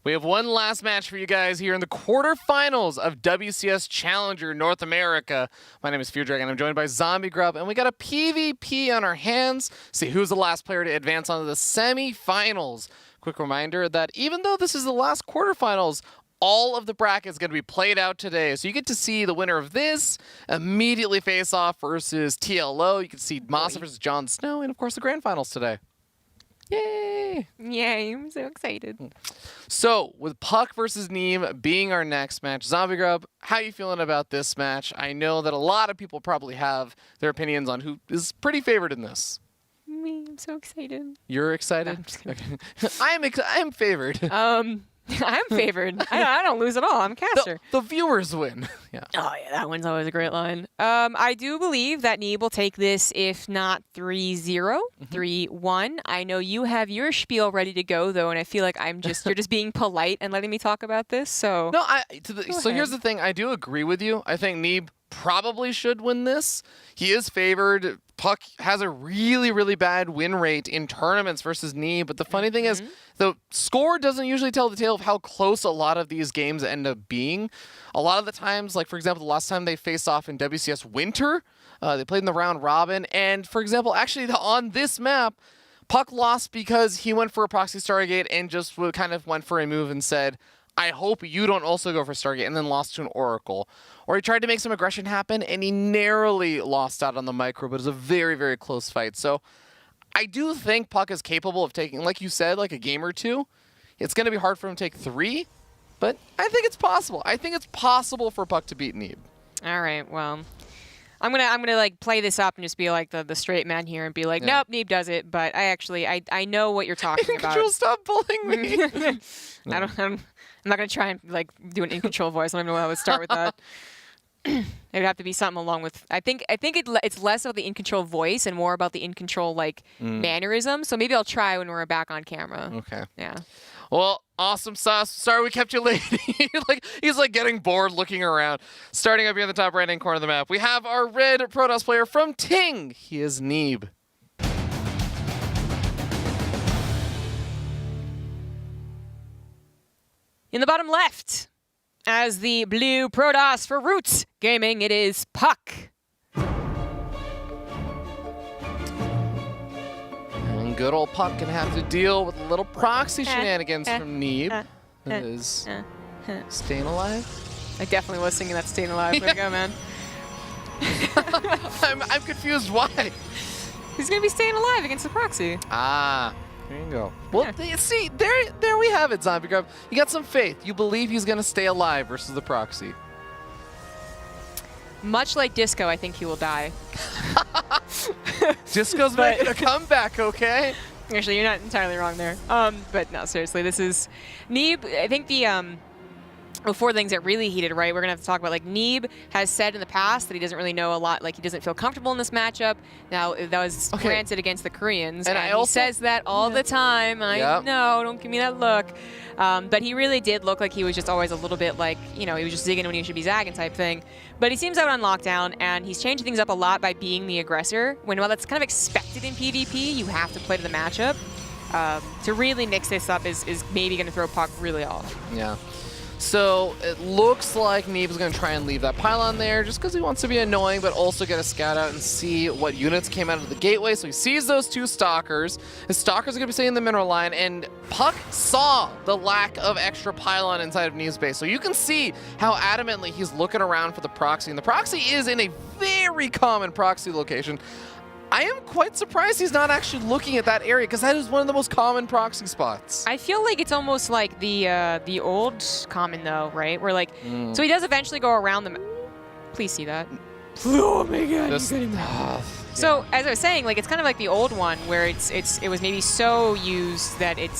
We have one last match for you guys here in the quarterfinals of WCS Challenger North America. My name is Fear Dragon. I'm joined by Zombie Grub, and we got a PvP on our hands. See who's the last player to advance on to the semifinals. Quick reminder that even though this is the last quarterfinals, all of the brackets going to be played out today. So you get to see the winner of this immediately face off versus TLO. You can see Masa versus Jon Snow, and of course the grand finals today. Yay! Yay, I'm so excited. So, with puCK versus Neeb being our next match, Zombie Grub, how are you feeling about this match? I know that a lot of people probably have their opinions on who is pretty favored in this. Me, I'm so excited. You're excited? No, Okay. I'm favored. I'm favored. I don't lose at all. I'm a caster. The viewers win. Yeah. Oh, yeah, that one's always a great line. I do believe that Neeb will take this, if not 3-0, 3-1. I know you have your spiel ready to go, though, and I feel like you're just being polite and letting me talk about this, so... No, so here's the thing. I do agree with you. I think Neeb probably should win this. He is favored. puCK has a really, really bad win rate in tournaments versus Neeb, but the funny thing is, the score doesn't usually tell the tale of how close a lot of these games end up being. A lot of the times, like for example, the last time they faced off in WCS Winter, they played in the round robin, and for example, actually on this map, puCK lost because he went for a proxy Stargate and just kind of went for a move and said, I hope you don't also go for Stargate, and then lost to an Oracle. Or he tried to make some aggression happen, and he narrowly lost out on the micro, but it was a very, very close fight. So I do think puCK is capable of taking, like you said, like a game or two. It's going to be hard for him to take 3, but I think it's possible. I think it's possible for puCK to beat Neeb. All right, well... I'm gonna like play this up and just be like the straight man here and be like, nope, Neeb does it. But I know what you're talking about. Control, stop bullying me. I'm not gonna try and like do an in control voice. I don't even know how I would start with that. It would have to be something along with. I think it's less of the in control voice and more about the in control like mannerism. So maybe I'll try when we're back on camera. Okay. Yeah. Well, awesome sauce. Sorry we kept you late. He's like getting bored looking around. Starting up here in the top right-hand corner of the map, we have our red Protoss player from Ting. He is Neeb. In the bottom left, as the blue Protoss for Roots Gaming, it is puCK. Good old puCK can have to deal with a little proxy shenanigans from Neeb. That is staying alive. I definitely was singing that Staying Alive. Way to go, man. I'm confused. Why? He's going to be staying alive against the proxy. Ah, there you go. Well, see, there we have it, Zombie Grub. You got some faith. You believe he's going to stay alive versus the proxy. Much like Disco, I think he will die. Disco's making a comeback, okay? Actually, you're not entirely wrong there. But no, seriously, this is Neeb. I think the before things get really heated, right? We're gonna have to talk about like Neeb has said in the past that he doesn't really know a lot. Like he doesn't feel comfortable in this matchup. Now that was granted against the Koreans, and he says that all the time. I know, don't give me that look. But he really did look like he was just always a little bit like, you know, he was just zigging when he should be zagging type thing. But he seems out on lockdown, and he's changing things up a lot by being the aggressor. While that's kind of expected in PvP, you have to play to the matchup. To really mix this up is maybe going to throw puCK really off. Yeah. So it looks like Neeb is going to try and leave that pylon there just because he wants to be annoying, but also get a scout out and see what units came out of the gateway. So he sees those 2 stalkers. His stalkers are going to be staying in the mineral line, and puCK saw the lack of extra pylon inside of Neeb's base. So you can see how adamantly he's looking around for the proxy, and the proxy is in a very common proxy location. I am quite surprised he's not actually looking at that area because that is one of the most common proxy spots. I feel like it's almost like the old common though, right? Where like, so he does eventually go around them. Please see that. Oh my god, So as I was saying, like it's kind of like the old one where it was maybe so used that it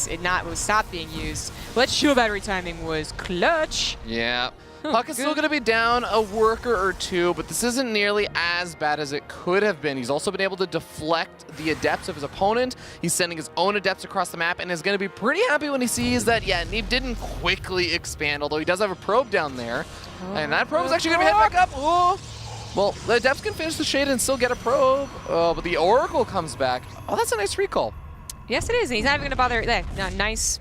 was stopped being used. But shield battery timing was clutch. Yeah. puCK is still going to be down a worker or 2, but this isn't nearly as bad as it could have been. He's also been able to deflect the adepts of his opponent. He's sending his own adepts across the map and is going to be pretty happy when he sees that, Neeb didn't quickly expand, although he does have a probe down there. And that probe is actually going to be head back up. Oh. Well, the adepts can finish the shade and still get a probe, but the Oracle comes back. Oh, that's a nice recall. Yes, it is. And he's not even going to bother. Nice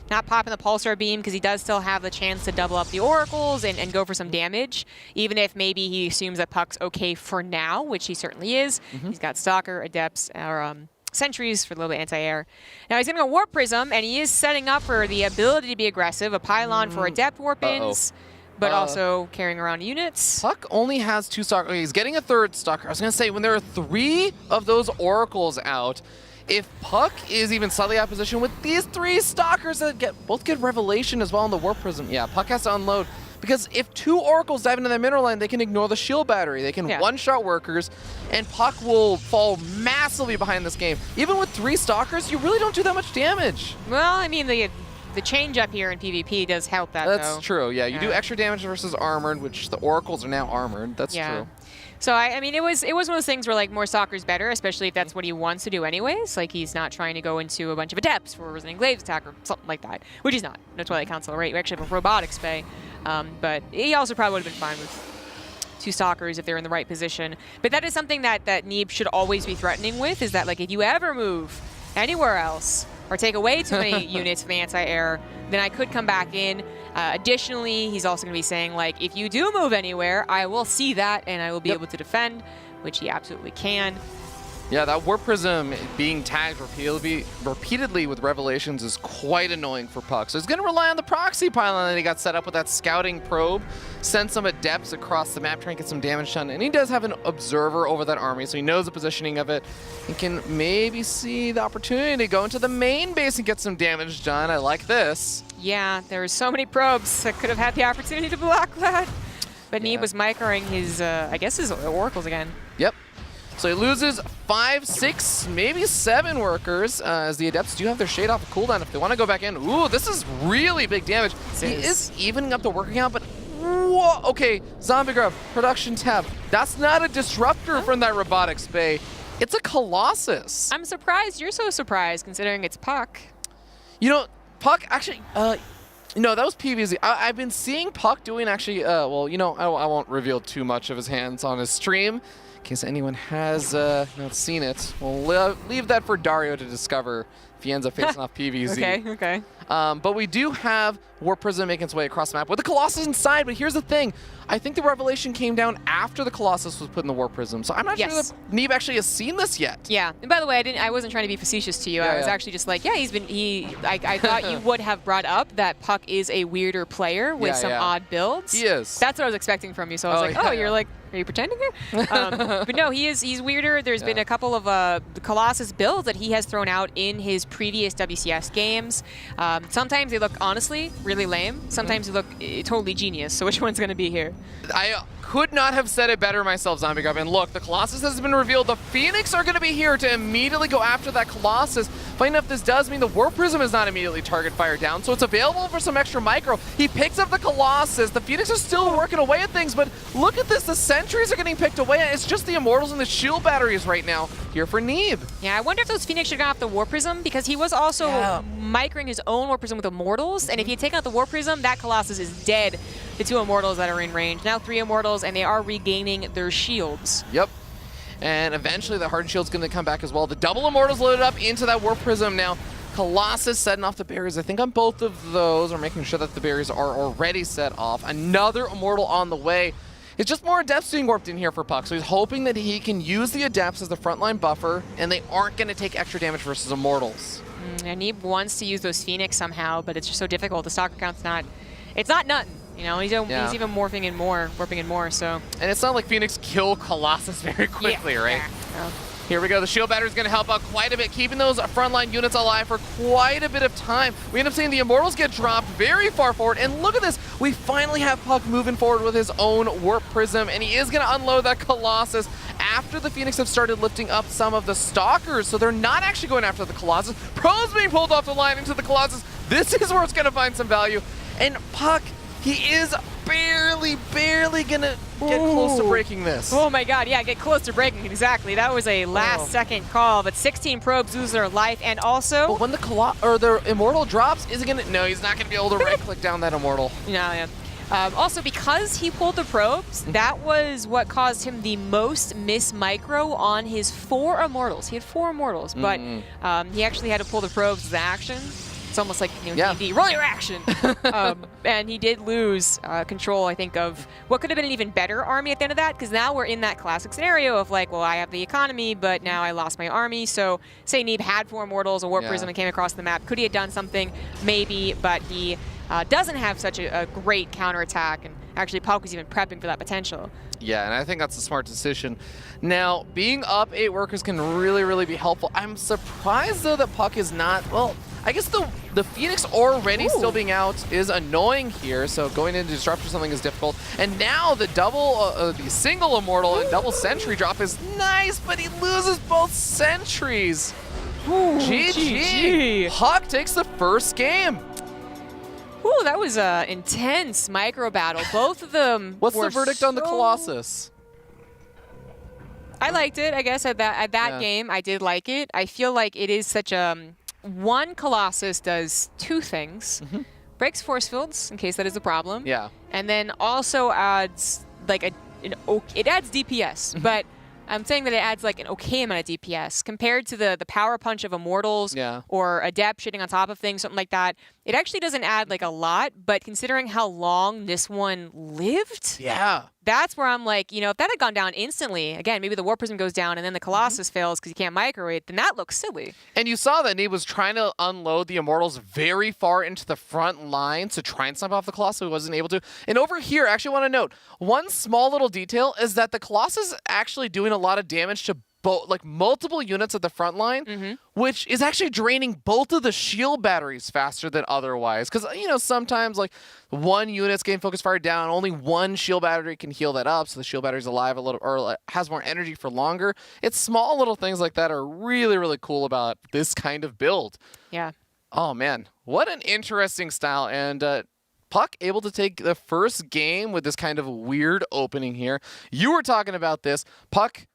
not popping the Pulsar Beam because he does still have the chance to double up the Oracles and go for some damage, even if maybe he assumes that puCK's okay for now, which he certainly is. He's got Stalker, Adepts, or Sentries for a little bit anti-air. Now he's going to go Warp Prism, and he is setting up for the ability to be aggressive, a Pylon for Adept Warp-ins, but also carrying around units. puCK only has 2 Stalker. He's getting a 3rd Stalker. I was going to say, when there are 3 of those Oracles out, if puCK is even slightly out of position with these 3 Stalkers that both get Revelation as well in the Warp Prism, yeah, puCK has to unload. Because if 2 Oracles dive into that mineral line, they can ignore the shield battery. They can one-shot workers, and puCK will fall massively behind this game. Even with 3 Stalkers, you really don't do that much damage. Well, I mean, the change up here in PvP does help that, That's though. true, yeah. You do extra damage versus armored, which the Oracles are now armored. That's true. So, I mean, it was one of those things where, like, more Stalker's better, especially if that's what he wants to do anyways. Like, he's not trying to go into a bunch of Adepts for Resident Glaives attack or something like that, which he's not. No Twilight Council, right? We actually have a Robotics Bay. But he also probably would have been fine with 2 Stalkers if they're in the right position. But that is something that Neeb should always be threatening with, is that, like, if you ever move anywhere else or take away too many units from the anti-air, then I could come back in. Additionally, he's also going to be saying, like, if you do move anywhere, I will see that and I will be able to defend, which he absolutely can. Yeah, that Warp Prism being tagged repeatedly with Revelations is quite annoying for puCK. So he's going to rely on the proxy pylon that he got set up with that scouting probe, send some Adepts across the map, try and get some damage done. And he does have an observer over that army, so he knows the positioning of it. He can maybe see the opportunity to go into the main base and get some damage done. I like this. Yeah, there were so many probes that could have had the opportunity to block that. But Neeb was microing his, I guess, his Oracles again. Yep. So he loses 5, 6, maybe 7 workers, as the Adepts do have their shade off of cooldown if they want to go back in. Ooh, this is really big damage. He is evening up the worker count, but whoa, okay, Zombie Grub, production tab. That's not a disruptor from that Robotics Bay. It's a Colossus. I'm surprised. You're so surprised, considering it's puCK. You know, puCK actually, no, that was PvZ. I've been seeing puCK doing actually, well, you know, I won't reveal too much of his hands on his stream, in case anyone has not seen it. We'll leave that for Dario to discover if he ends up facing off PvZ. Okay. But we do have Warp Prism making its way across the map with the Colossus inside. But here's the thing. I think the Revelation came down after the Colossus was put in the Warp Prism. So I'm not sure that Neeb actually has seen this yet. Yeah. And by the way, I wasn't trying to be facetious to you. I was actually just like, yeah, I thought you would have brought up that puCK is a weirder player with some odd builds. He is. That's what I was expecting from you. So I was like, you're like, are you pretending here? But no, he's weirder. There's been a couple of the Colossus builds that he has thrown out in his previous WCS games. Sometimes they look, honestly, really lame. Sometimes they look totally genius. So which one's going to be here? I could not have said it better myself, Zombie Grub. And look, the Colossus has been revealed. The Phoenix are going to be here to immediately go after that Colossus. Funny enough, this does mean the Warp Prism is not immediately target fire down, so it's available for some extra micro. He picks up the Colossus. The Phoenix are still working away at things, but look at this. The Sentries are getting picked away. It's just the Immortals and the shield batteries right now here for Neeb. Yeah, I wonder if those Phoenix should have gone off the Warp Prism, because he was also microing his own Warp Prism with Immortals, and if he had taken out the Warp Prism, that Colossus is dead. The 2 Immortals that are in range. Now 3 Immortals, and they are regaining their shields. Yep. And eventually the Hardened Shield's going to come back as well. The double Immortals loaded up into that Warp Prism now. Colossus setting off the barriers. I think on both of those, or making sure that the barriers are already set off. Another Immortal on the way. It's just more Adepts being warped in here for puCK. So he's hoping that he can use the Adepts as the frontline buffer, and they aren't going to take extra damage versus Immortals. And Neeb wants to use those Phoenix somehow, but it's just so difficult. The Stalker count's not, it's not nothing. You know, he's even morphing in more, warping in more, so. And it's not like Phoenix kill Colossus very quickly, right? Yeah. Here we go. The shield battery is going to help out quite a bit, keeping those frontline units alive for quite a bit of time. We end up seeing the Immortals get dropped very far forward, and look at this. We finally have puCK moving forward with his own Warp Prism, and he is going to unload that Colossus after the Phoenix have started lifting up some of the Stalkers, so they're not actually going after the Colossus. Probes being pulled off the line into the Colossus. This is where it's going to find some value, and puCK, he is barely gonna get close to breaking this. Oh my god, yeah, get close to breaking, exactly. That was a last second call, but 16 probes lose their life, and also... But when the Immortal drops, is he gonna... No, he's not gonna be able to right-click down that Immortal. Yeah. Also, because he pulled the probes, that was what caused him the most miss micro on his 4 Immortals. He had 4 Immortals, but he actually had to pull the probes as action. It's almost like, D&D, roll your action. And he did lose control, I think, of what could have been an even better army at the end of that, because now we're in that classic scenario of like, well, I have the economy, but now I lost my army. So say Neeb had 4 Immortals, a Warp Prism, and came across the map. Could he have done something? Maybe, but he doesn't have such a great counterattack, and actually puCK was even prepping for that potential. Yeah, and I think that's a smart decision. Now, being up 8 workers can really, really be helpful. I'm surprised, though, that puCK is not, well, I guess the Phoenix already still being out is annoying here, so going into Disrupt or something is difficult. And now the the single Immortal and double Sentry drop is nice, but he loses both Sentries. GG. puCK takes the first game. Ooh, that was an intense micro battle. Both of them. What's the verdict on the Colossus? I liked it, I guess, at that game. I did like it. I feel like it is such a... One Colossus does 2 things. Breaks force fields, in case that is a problem. Yeah. And then also adds, like, it adds DPS, but I'm saying that it adds like an okay amount of DPS compared to the power punch of Immortals or Adept shitting on top of things, something like that. It actually doesn't add like a lot, but considering how long this one lived, that's where I'm like, if that had gone down instantly, again, maybe the Warp Prism goes down and then the Colossus fails because you can't micro it, then that looks silly. And you saw that Neeb was trying to unload the Immortals very far into the front line to try and snipe off the Colossus, he wasn't able to. And over here, I actually want to note, one small little detail is that the Colossus is actually doing a lot of damage to multiple units at the front line, which is actually draining both of the shield batteries faster than otherwise. Because, sometimes like one unit's getting focus fire down, only one shield battery can heal that up, so the shield battery's alive a little, or has more energy for longer. It's small little things like that are really, really cool about this kind of build. Yeah. Oh man, what an interesting style. And puCK able to take the first game with this kind of weird opening here. You were talking about this. puCK,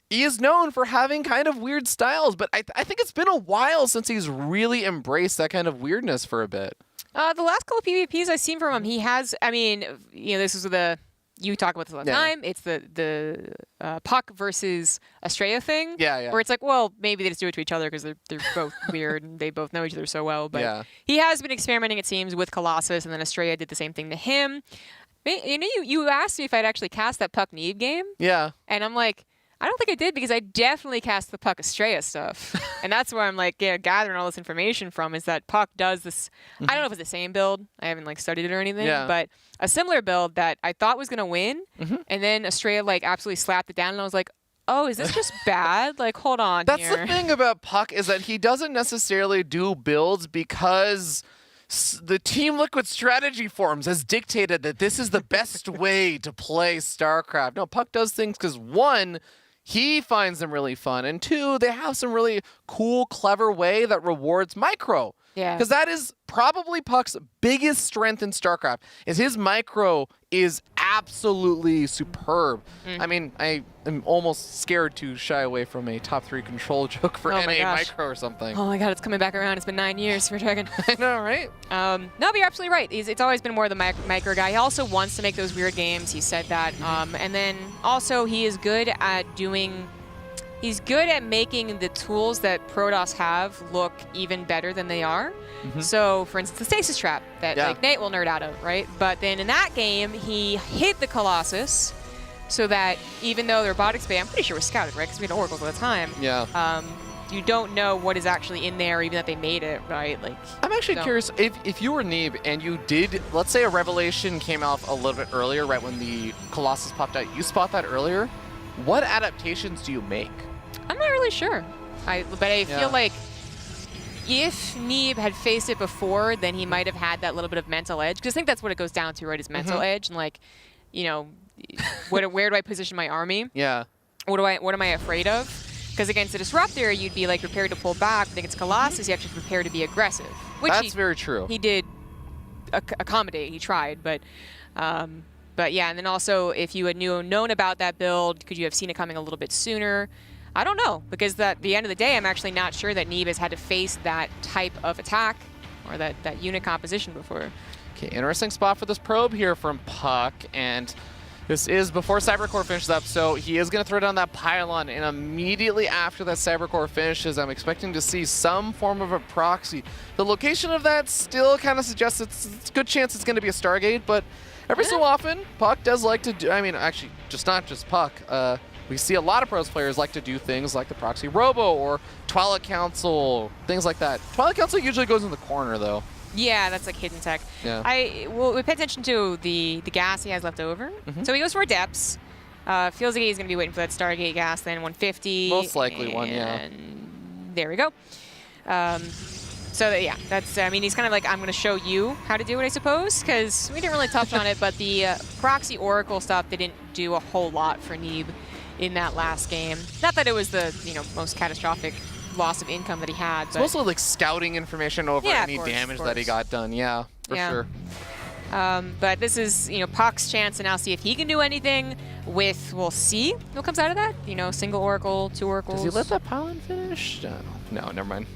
he is known for having kind of weird styles, but I think it's been a while since he's really embraced that kind of weirdness for a bit. The last couple of PvPs I've seen from him, he has, this is you talk about this all the time. It's the puCK versus Estrella thing. Where it's like, well, maybe they just do it to each other because they're both weird and they both know each other so well. But he has been experimenting, it seems, with Colossus, and then Estrella did the same thing to him. You asked me if I'd actually cast that puCK Neeb game. Yeah. And I'm like, I don't think I did, because I definitely cast the puCK Estrella stuff. And that's where I'm like, gathering all this information from, is that puCK does this. I don't know if it's the same build. I haven't studied it or anything, but a similar build that I thought was going to win. And then Estrella absolutely slapped it down, and I was like, oh, is this just bad? Hold on here. That's the thing about puCK, is that he doesn't necessarily do builds because the Team Liquid strategy forums has dictated that this is the best way to play StarCraft. No, puCK does things because, one, he finds them really fun, and 2, they have some really cool, clever way that rewards micro. Yeah. Because that is probably puCK's biggest strength in StarCraft, is his micro is absolutely superb. I mean, I am almost scared to shy away from a top 3 control joke for NA micro or something. Oh my god, it's coming back around. It's been 9 years for Dragon. I know, right? No, but you're absolutely right. It's always been more the micro guy. He also wants to make those weird games. He said that. And then also he is good at he's good at making the tools that Protoss have look even better than they are. So, for instance, the Stasis Trap that Nate will nerd out of, right? But then in that game, he hit the Colossus so that even though their bot expand, I'm pretty sure was scouted, right? Because we had oracles all the time. Yeah. You don't know what is actually in there, even that they made it, right? I'm actually curious, if you were Neeb and you did, let's say a revelation came out a little bit earlier, right when the Colossus popped out, you spot that earlier, what adaptations do you make? I'm not really sure. But I feel like if Neeb had faced it before, then he might have had that little bit of mental edge. Because I think that's what it goes down to, right, is mental edge. And where do I position my army? Yeah. What am I afraid of? Because against a Disruptor, you'd be prepared to pull back. But against Colossus, you have to prepare to be aggressive. Which that's very true. He did accommodate. He tried, but yeah. And then also, if you had known about that build, could you have seen it coming a little bit sooner? I don't know, because at the end of the day, I'm actually not sure that Neeb has had to face that type of attack or that unit composition before. Okay, interesting spot for this probe here from puCK, and This is before Cybercore finishes up, so he is going to throw down that pylon, and immediately after that Cybercore finishes, I'm expecting to see some form of a proxy. The location of that still kind of suggests it's a good chance it's going to be a Stargate, but every so often, puCK does like to do, I mean, actually, not just puCK. We see a lot of pros players like to do things like the proxy robo or Twilight Council, things like that. Twilight Council usually goes in the corner, though. Yeah, that's like hidden tech. Yeah. We pay attention to the gas he has left over. So he goes for adepts. Feels like he's going to be waiting for that Stargate gas, then 150. Most likely one, yeah. And there we go. So yeah, that's, I mean, he's kind of like, I'm going to show you how to do it, I suppose, because we didn't really touch on it, but the proxy oracle stuff didn't do a whole lot for Neeb in that last game. Not that it was the, most catastrophic loss of income that he had. It's mostly like scouting information over any damage that he got done. Yeah, for sure. But this is, puCK's chance to now see if he can do anything with, we'll see what comes out of that. Single oracle, 2 oracles. Does he let that pylon finish? No, never mind.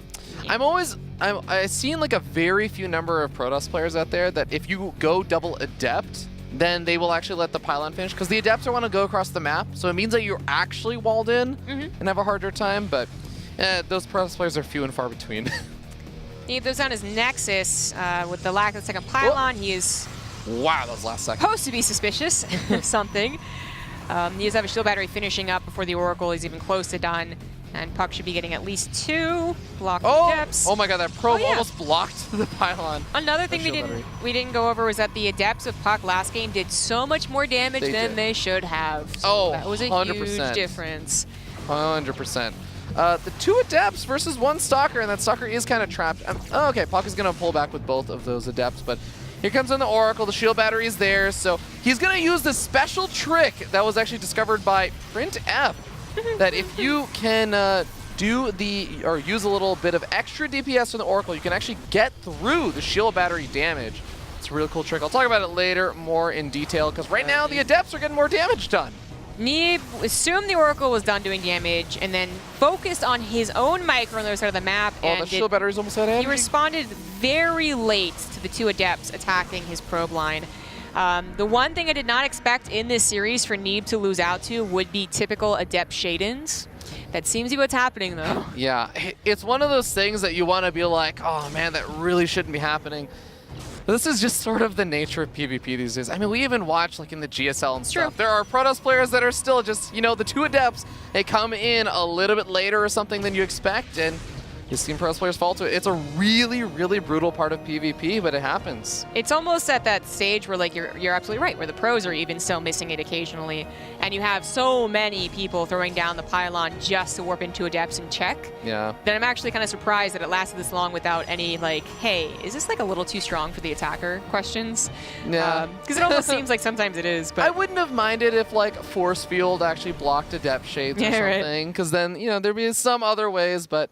Yeah. I've seen like a very few number of Protoss players out there that if you go double adept, then they will actually let the pylon finish, because the adepts want to go across the map, so it means that you're actually walled in and have a harder time, but those Protoss players are few and far between. Neeb throws down his Nexus with the lack of the second pylon. He is wow, that was last second. Supposed to be suspicious of something. He does have a shield battery finishing up before the Oracle is even close to done. And puCK should be getting at least 2 blocked adepts. Oh my god, that probe almost blocked the pylon. Another thing we didn't go over was that the adepts of puCK last game did so much more damage than they should have. So that was a 100%. Huge difference. 100%. The 2 adepts versus 1 stalker, and that stalker is kind of trapped. Okay, puCK is going to pull back with both of those adepts, but here comes in the Oracle. The shield battery is there, so he's going to use the special trick that was actually discovered by printf. That if you can use a little bit of extra DPS from the Oracle, you can actually get through the shield battery damage. It's a really cool trick. I'll talk about it later more in detail, because right now the adepts are getting more damage done. Neeb assumed the Oracle was done doing damage and then focused on his own micro on the other side of the map. And the shield battery's almost out of energy. He responded very late to the 2 adepts attacking his probe line. The one thing I did not expect in this series for Neeb to lose out to would be typical adept shade-ins. That seems to be what's happening, though. Yeah, it's one of those things that you want to be like, oh man, that really shouldn't be happening. This is just sort of the nature of PvP these days. I mean, we even watch like in the GSL and stuff. There are Protoss players that are still just, the 2 adepts, they come in a little bit later or something than you expect, and you've seen Protoss players fall to it. It's a really, really brutal part of PvP, but it happens. It's almost at that stage where, like, you're absolutely right, where the pros are even still missing it occasionally, and you have so many people throwing down the pylon just to warp into adepts and check. Yeah. That I'm actually kind of surprised that it lasted this long without any, like, hey, is this like a little too strong for the attacker questions? Yeah. Because it almost seems like sometimes it is. But I wouldn't have minded if like Force Field actually blocked adept shades or something, because then there'd be some other ways, but.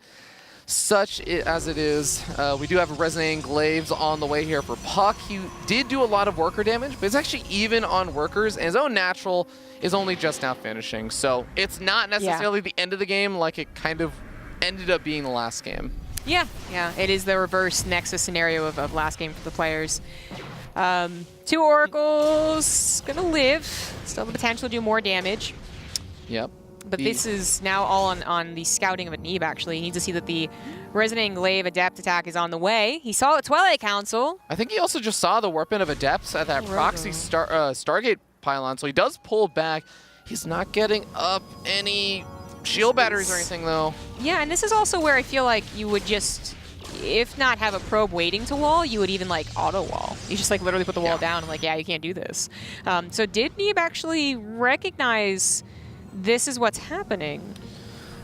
Such as it is, we do have Resonating Glaives on the way here for puCK. He did do a lot of worker damage, but it's actually even on workers, and his own natural is only just now finishing. So it's not necessarily the end of the game like it kind of ended up being the last game. Yeah, it is the reverse Nexus scenario of last game for the players. 2 Oracles, gonna live, still have the potential to do more damage. Yep. But this is now all on the scouting of a Neeb, actually. He needs to see that the Resonating Glaive Adept attack is on the way. He saw a Twilight Council. I think he also just saw the warp-in of Adepts at that proxy Stargate pylon, so he does pull back. He's not getting up any shield batteries or anything, though. Yeah, and this is also where I feel like you would just, if not have a probe waiting to wall, you would even, like, auto-wall. You just, like, literally put the wall down and, like, yeah, you can't do this. So did Neeb actually recognize this is what's happening?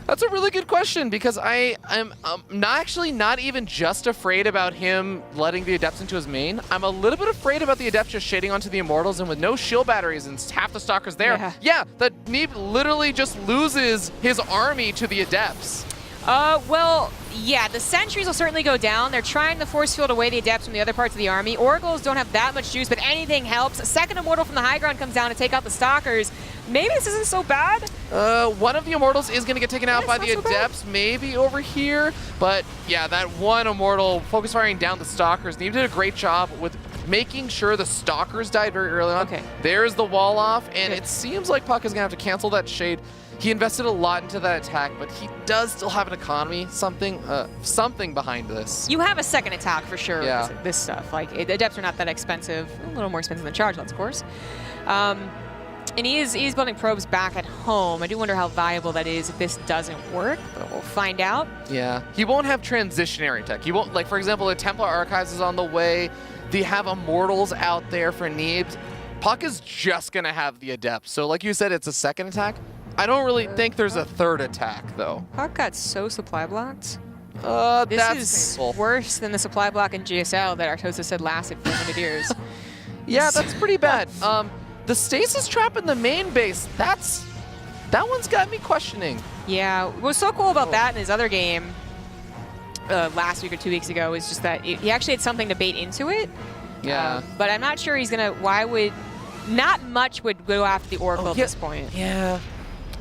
That's a really good question, because I'm not even just afraid about him letting the Adepts into his main. I'm a little bit afraid about the Adepts just shading onto the Immortals, and with no shield batteries and half the Stalkers there. Yeah, that Neeb literally just loses his army to the Adepts. Well, yeah, the sentries will certainly go down. They're trying to force field away the adepts from the other parts of the army. Oracles don't have that much juice, but anything helps. A second immortal from the high ground comes down to take out the stalkers. Maybe this isn't so bad. One of the immortals is going to get taken out by the adepts, maybe over here. But yeah, that one immortal focus firing down the stalkers. Neeb did a great job with making sure the Stalkers died very early on. Okay. There's the wall off, and Good. it seems like puCK is going to have to cancel that Shade. He invested a lot into that attack, but he does still have an economy, something behind this. You have a second attack for sure. Yeah. This stuff, like the Adepts are not that expensive. A little more expensive than Charge Lots, of course. And he's building probes back at home. I do wonder how valuable that is if this doesn't work, but we'll find out. Yeah, he won't have transitionary tech. He won't, like, for example, the Templar Archives is on the way. They have Immortals out there for Neeb. puCK is just going to have the Adept. So like you said, it's a second attack. I don't really think there's a third attack, though. puCK got so supply blocked. This That's is painful. worse than the supply block in GSL that Artosa said lasted 400 years. Yeah, that's pretty bad. The Stasis Trap in the main base, that one's got me questioning. Yeah, what's so cool about that in his other game last week or 2 weeks ago is just that he actually had something to bait into it. Yeah. But I'm not sure he's going to, not much would go after the Oracle at this point. Yeah.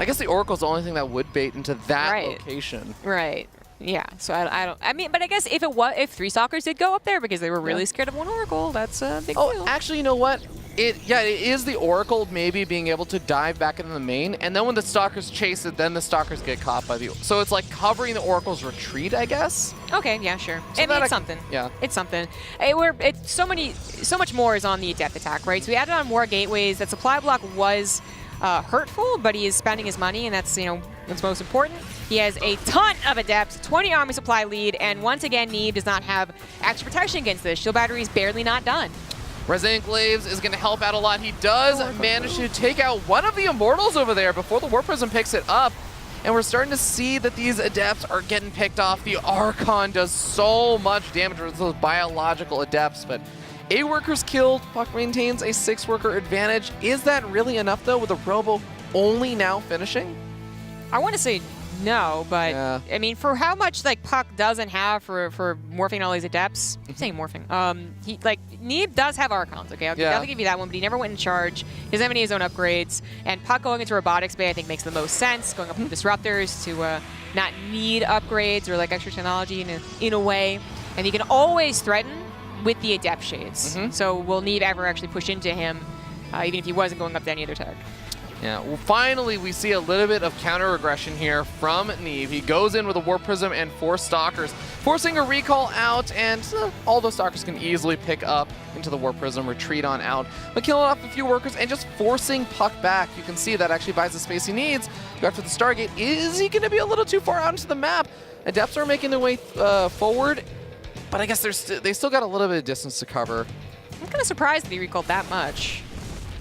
I guess the Oracle's the only thing that would bait into that Right. location. Right. Yeah. So I mean, but I guess if 3 Stalkers did go up there because they were really scared of 1 Oracle, that's a big deal. Oh, actually, you know what? It is the Oracle maybe being able to dive back into the main, and then when the Stalkers chase it, then the Stalkers get caught by the... So it's like covering the Oracle's retreat, I guess? Okay, yeah, sure. So I mean, that it's something. Yeah. It's something. It's so much more is on the Adept attack, right? So we added on more gateways. That supply block was hurtful, but he is spending his money, and that's, what's most important. He has a ton of Adepts, 20 army supply lead, and once again, Neeb does not have extra protection against this. Shield battery is barely not done. Resident Glaives is going to help out a lot. He does manage to take out one of the Immortals over there before the Warp Prism picks it up. And we're starting to see that these Adepts are getting picked off. The Archon does so much damage with those biological Adepts, but 8 workers killed. puCK maintains a 6-worker advantage. Is that really enough, though, with the Robo only now finishing? I want to say no, but Yeah. I mean, for how much like puCK doesn't have for morphing all these Adepts, I'm saying morphing. Neeb does have Archons. Okay, I'll give you that one, but he never went in charge. He doesn't have any of his own upgrades, and puCK going into Robotics Bay I think makes the most sense. Going up with Disruptors to not need upgrades or like extra technology in a way, and he can always threaten with the Adept Shades. So will Neeb ever actually push into him, even if he wasn't going up to any other tag? Yeah, well, finally, we see a little bit of counter-aggression here from Neeb. He goes in with a Warp Prism and 4 Stalkers, forcing a recall out, and all those Stalkers can easily pick up into the Warp Prism, retreat on out, but killing off a few workers and just forcing puCK back. You can see that actually buys the space he needs. Go after the Stargate. Is he going to be a little too far out into the map? Adepts are making their way forward, but I guess they still got a little bit of distance to cover. I'm kind of surprised that he recalled that much.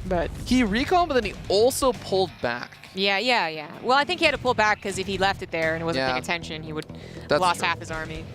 But he recalled, but then he also pulled back. Yeah. Well, I think he had to pull back because if he left it there and wasn't paying attention, he would have lost true. half his army.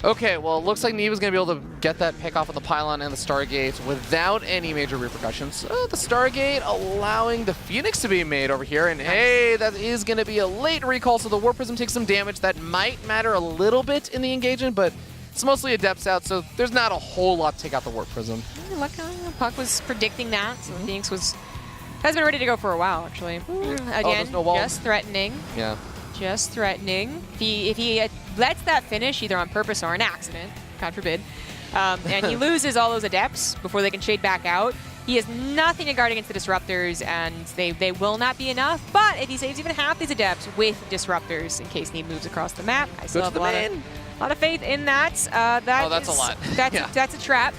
Okay, well, it looks like Neeb is going to be able to get that pick off on the pylon and the Stargate without any major repercussions. The Stargate allowing the Phoenix to be made over here, and hey, that is going to be a late recall, so the Warp Prism takes some damage. That might matter a little bit in the engagement, but it's mostly Adepts out, so there's not a whole lot to take out the Warp Prism. puCK was predicting that, so Phoenix has been ready to go for a while, actually. Again, no wall. just threatening. Yeah. Just threatening. If he lets that finish, either on purpose or an accident, God forbid, and he loses all those Adepts before they can shade back out, he has nothing to guard against the Disruptors, and they will not be enough. But if he saves even half these Adepts with Disruptors, in case Neeb moves across the map, I still have a lot of faith in that. That's a lot. That's a trap.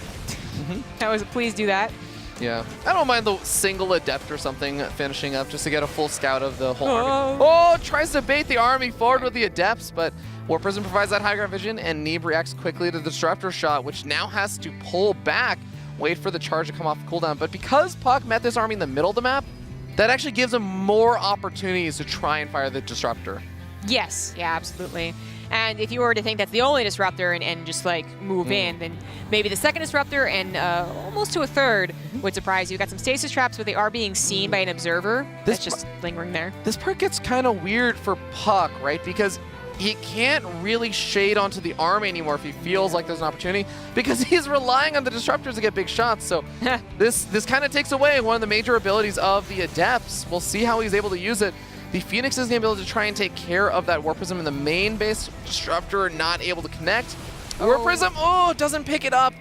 That was a please do that. Yeah. I don't mind the single Adept or something finishing up just to get a full scout of the whole army. Oh, tries to bait the army forward with the Adepts, but Warp Prism provides that high ground vision, and Neeb reacts quickly to the Disruptor shot, which now has to pull back, wait for the charge to come off the cooldown. But because puCK met this army in the middle of the map, that actually gives him more opportunities to try and fire the Disruptor. Yes, yeah, absolutely. And if you were to think that's the only Disruptor and just like move in, then maybe the second Disruptor and almost to a third would surprise you. Got some stasis traps, but they are being seen by an observer. That's just lingering there. This part gets kind of weird for puCK, right? Because he can't really shade onto the army anymore if he feels like there's an opportunity, because he's relying on the Disruptors to get big shots. So this kind of takes away one of the major abilities of the Adepts. We'll see how he's able to use it. The Phoenix is going to be able to try and take care of that Warp Prism in the main base. Disruptor not able to connect. Warp Prism, doesn't pick it up.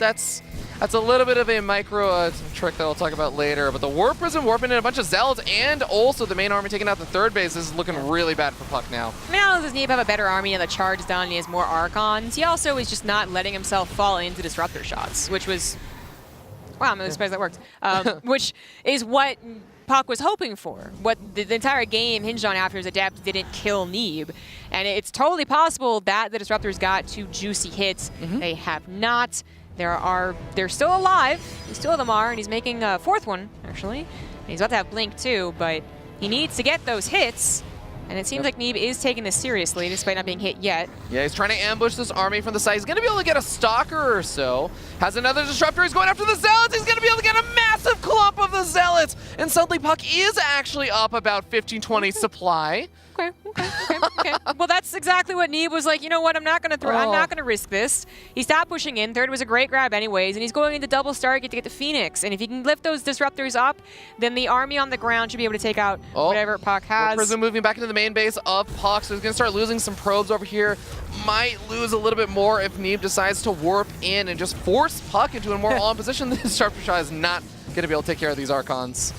That's a little bit of a micro trick that I'll talk about later. But the Warp Prism warping in a bunch of Zealots and also the main army taking out the third base is looking really bad for puCK now. Now does Neeb have a better army and the charge is done and he has more Archons. He also is just not letting himself fall into Disruptor shots, which was... Wow, I'm really surprised that worked. Which is what puCK was hoping for. What the entire game hinged on after his Adept didn't kill Neeb. And it's totally possible that the Disruptors got 2 juicy hits. They have not. They're still alive. Two of them are, and he's making a 4th one, actually. And he's about to have Blink too, but he needs to get those hits. And it seems like Neeb is taking this seriously, despite not being hit yet. Yeah, he's trying to ambush this army from the side. He's going to be able to get a Stalker or so. Has another Disruptor. He's going after the Zealots. He's going to be able to get a massive clump of the Zealots. And suddenly puCK is actually up about 15-20 supply. Okay. Well, that's exactly what Neeb was like. You know what? I'm not gonna risk this. He stopped pushing in. Third was a great grab, anyways, and he's going into double Stargate to get the Phoenix. And if he can lift those Disruptors up, then the army on the ground should be able to take out whatever puCK has. Prism moving back into the main base of puCK, so he's gonna start losing some probes over here. Might lose a little bit more if Neeb decides to warp in and just force puCK into a more all-in position. The Disruptor shot is not gonna be able to take care of these Archons.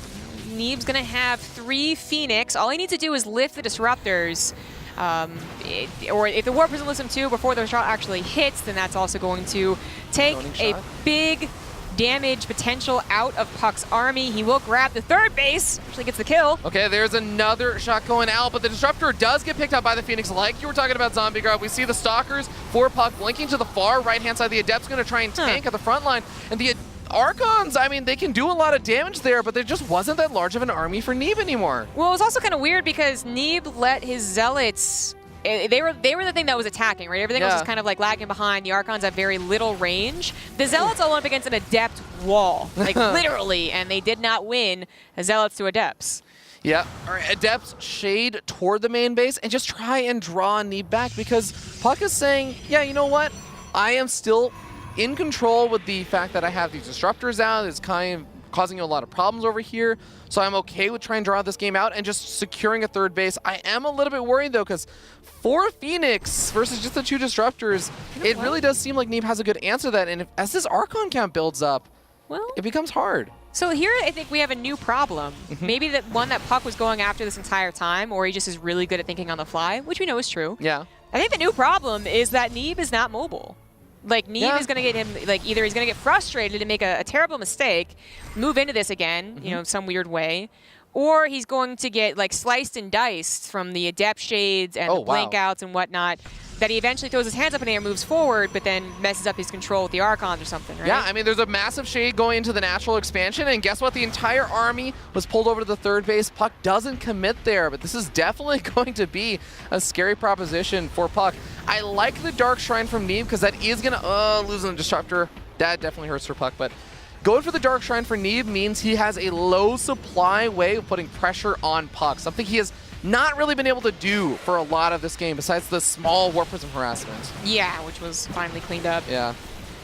Neeb's going to have 3 Phoenix. All he needs to do is lift the Disruptors. Or if the Warp Prism lifts him too before the shot actually hits, then that's also going to take a big damage potential out of puCK's army. He will grab the third base, actually gets the kill. Okay, there's another shot going out, but the Disruptor does get picked up by the Phoenix, like you were talking about, Zombie Grub. We see the Stalkers for puCK blinking to the far right-hand side. The Adept's going to try and tank at the front line, and the Archons, I mean, they can do a lot of damage there, but there just wasn't that large of an army for Neeb anymore. Well, it was also kind of weird because Neeb let his Zealots... They were the thing that was attacking, right? Everything else was kind of like lagging behind. The Archons have very little range. The Zealots all went up against an Adept wall, like literally, and they did not win Zealots to Adepts. Yeah, all right, Adepts shade toward the main base and just try and draw Neeb back because puCK is saying, yeah, you know what? I am still in control with the fact that I have these Disruptors out. It's kind of causing you a lot of problems over here. So I'm okay with trying to draw this game out and just securing a third base. I am a little bit worried though, because 4 Phoenix versus just the 2 Disruptors, it really does seem like Neeb has a good answer to that. And as this Archon count builds up, well, it becomes hard. So here I think we have a new problem. Maybe the one that puCK was going after this entire time, or he just is really good at thinking on the fly, which we know is true. Yeah. I think the new problem is that Neeb is not mobile. Like, Neeb is going to get him, like, either he's going to get frustrated and make a terrible mistake, move into this again, you know, some weird way, or he's going to get, like, sliced and diced from the Adept Shades and the Blink outs and whatnot, that he eventually throws his hands up in the air, moves forward, but then messes up his control with the Archons or something, right? Yeah, I mean, there's a massive shade going into the natural expansion, and guess what? The entire army was pulled over to the third base. puCK doesn't commit there, but this is definitely going to be a scary proposition for puCK. I like the Dark Shrine from Neeb, because that is going to lose the Disruptor. That definitely hurts for puCK, but going for the Dark Shrine for Neeb means he has a low supply way of putting pressure on puCK, something he has not really been able to do for a lot of this game, besides the small Warp Prism harassment. Yeah, which was finally cleaned up. Yeah.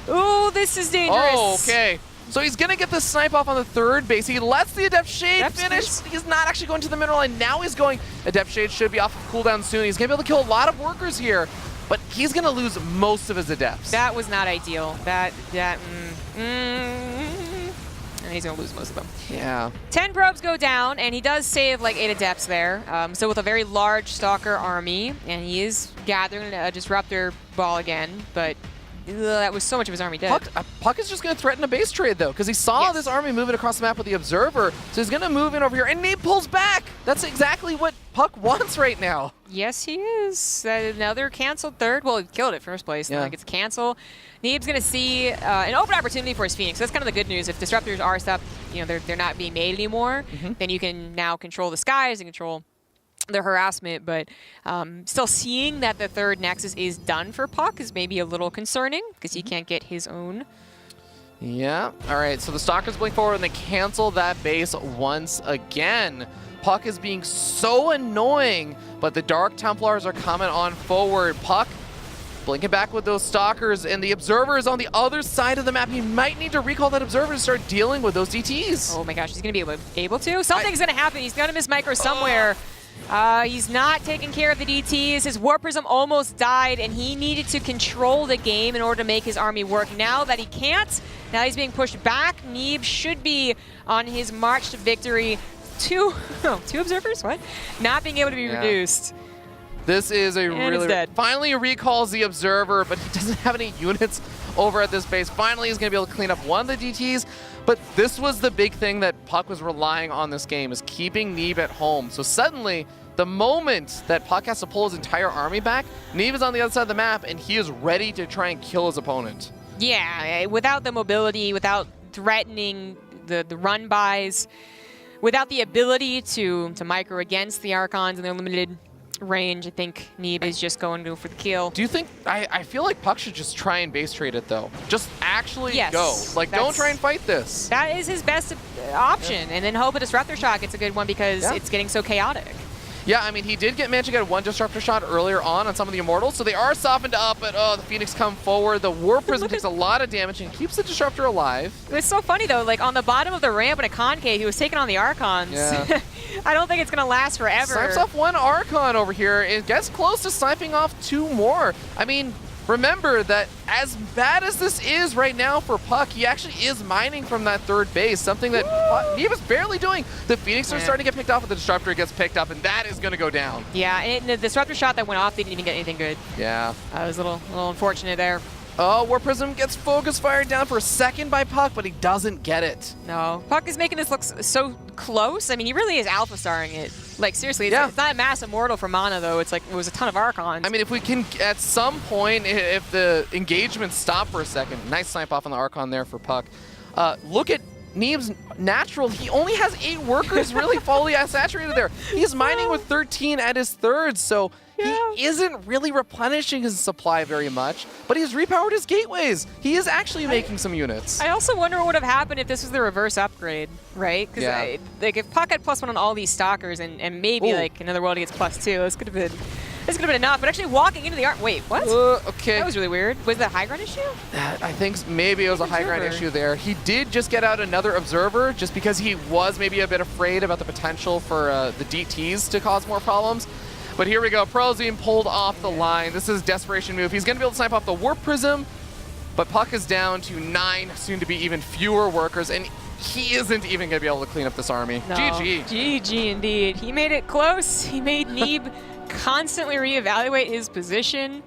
Ooh, this is dangerous. Oh, okay. So he's going to get the snipe off on the third base. He lets the Adept Shade finish. He's not actually going to the middle line. Now he's going. Adept Shade should be off of cooldown soon. He's going to be able to kill a lot of workers here, but he's going to lose most of his Adepts. That was not ideal. And he's going to lose most of them. Yeah. 10 probes go down, and he does save like 8 Adepts there. So with a very large Stalker army, and he is gathering a Disruptor ball again, but that was so much of his army dead. puCK is just going to threaten a base trade, though, because he saw this army moving across the map with the Observer, so he's going to move in over here, and Neeb pulls back! That's exactly what puCK wants right now. Yes, he is. Another canceled third. Well, he killed it first place, then it gets canceled. Neeb's going to see an open opportunity for his Phoenix. So that's kind of the good news. If Disruptors are stopped, you know, they're not being made anymore, then you can now control the skies and control the harassment, but still seeing that the third Nexus is done for puCK is maybe a little concerning because he can't get his own. Yeah. All right, so the Stalkers blink forward and they cancel that base once again. puCK is being so annoying, but the Dark Templars are coming on forward. puCK blinking back with those Stalkers, and the Observer is on the other side of the map. He might need to recall that Observer to start dealing with those DTs. Oh my gosh, he's going to be able to? Something's going to happen. He's going to miss Micro somewhere. He's not taking care of the DTs. His War Prism almost died, and he needed to control the game in order to make his army work. Now that he can't, now he's being pushed back. Neeb should be on his march to victory. Two observers? What? Not being able to be reduced. This is a really finally he recalls the observer, but he doesn't have any units over at this base. Finally, he's going to be able to clean up one of the DTs. But this was the big thing that puCK was relying on this game, is keeping Neeb at home. So suddenly, the moment that puCK has to pull his entire army back, Neeb is on the other side of the map, and he is ready to try and kill his opponent. Yeah, without the mobility, without threatening the run buys, without the ability to micro against the Archons and their limited range, I think Neeb is just going to go for the kill. Do you think, I feel like puCK should just try and base trade it though. Just actually go. Like, don't try and fight this. That is his best option. And then hope a Disruptor Shot gets a good one because it's getting so chaotic. Yeah, I mean, he did manage to get one Disruptor Shot earlier on some of the Immortals, so they are softened up, but the Phoenix come forward. The War Prism takes a lot of damage and keeps the Disruptor alive. It's so funny, though. Like, on the bottom of the ramp in a concave, he was taking on the Archons. Yeah. I don't think it's going to last forever. Snipes off one Archon over here. It gets close to sniping off two more. I mean, remember that as bad as this is right now for puCK, he actually is mining from that third base, something that Neeb is barely doing. The Phoenix are starting to get picked off, but the Disruptor gets picked up, and that is going to go down. Yeah, and the Disruptor shot that went off, they didn't even get anything good. Yeah. It was a little unfortunate there. Oh, War Prism gets focus fired down for a second by puCK, but he doesn't get it. No. puCK is making this look so close. I mean, he really is alpha starring it. Like, seriously, it's not a mass immortal for mana, though. It's like, it was a ton of Archons. I mean, if we can, at some point, if the engagement stop for a second, nice snipe off on the Archon there for puCK. Look at Neeb's natural. He only has 8 workers really fully saturated there. He's mining with 13 at his third, so he isn't really replenishing his supply very much, but he's repowered his gateways. He is actually making some units. I also wonder what would have happened if this was the reverse upgrade, right? Because like if puCK had +1 on all these stalkers and maybe like Another World he gets +2, this could have been enough. But actually walking into the wait, what? Okay. That was really weird. Was that a high ground issue? I think maybe it was a high ground issue there. He did just get out another observer just because he was maybe a bit afraid about the potential for the DTs to cause more problems. But here we go, Pearl's being pulled off the line. This is a desperation move. He's gonna be able to snipe off the Warp Prism, but puCK is down to 9, soon to be even fewer workers, and he isn't even gonna be able to clean up this army. No. GG. GG indeed. He made it close. He made Neeb constantly reevaluate his position.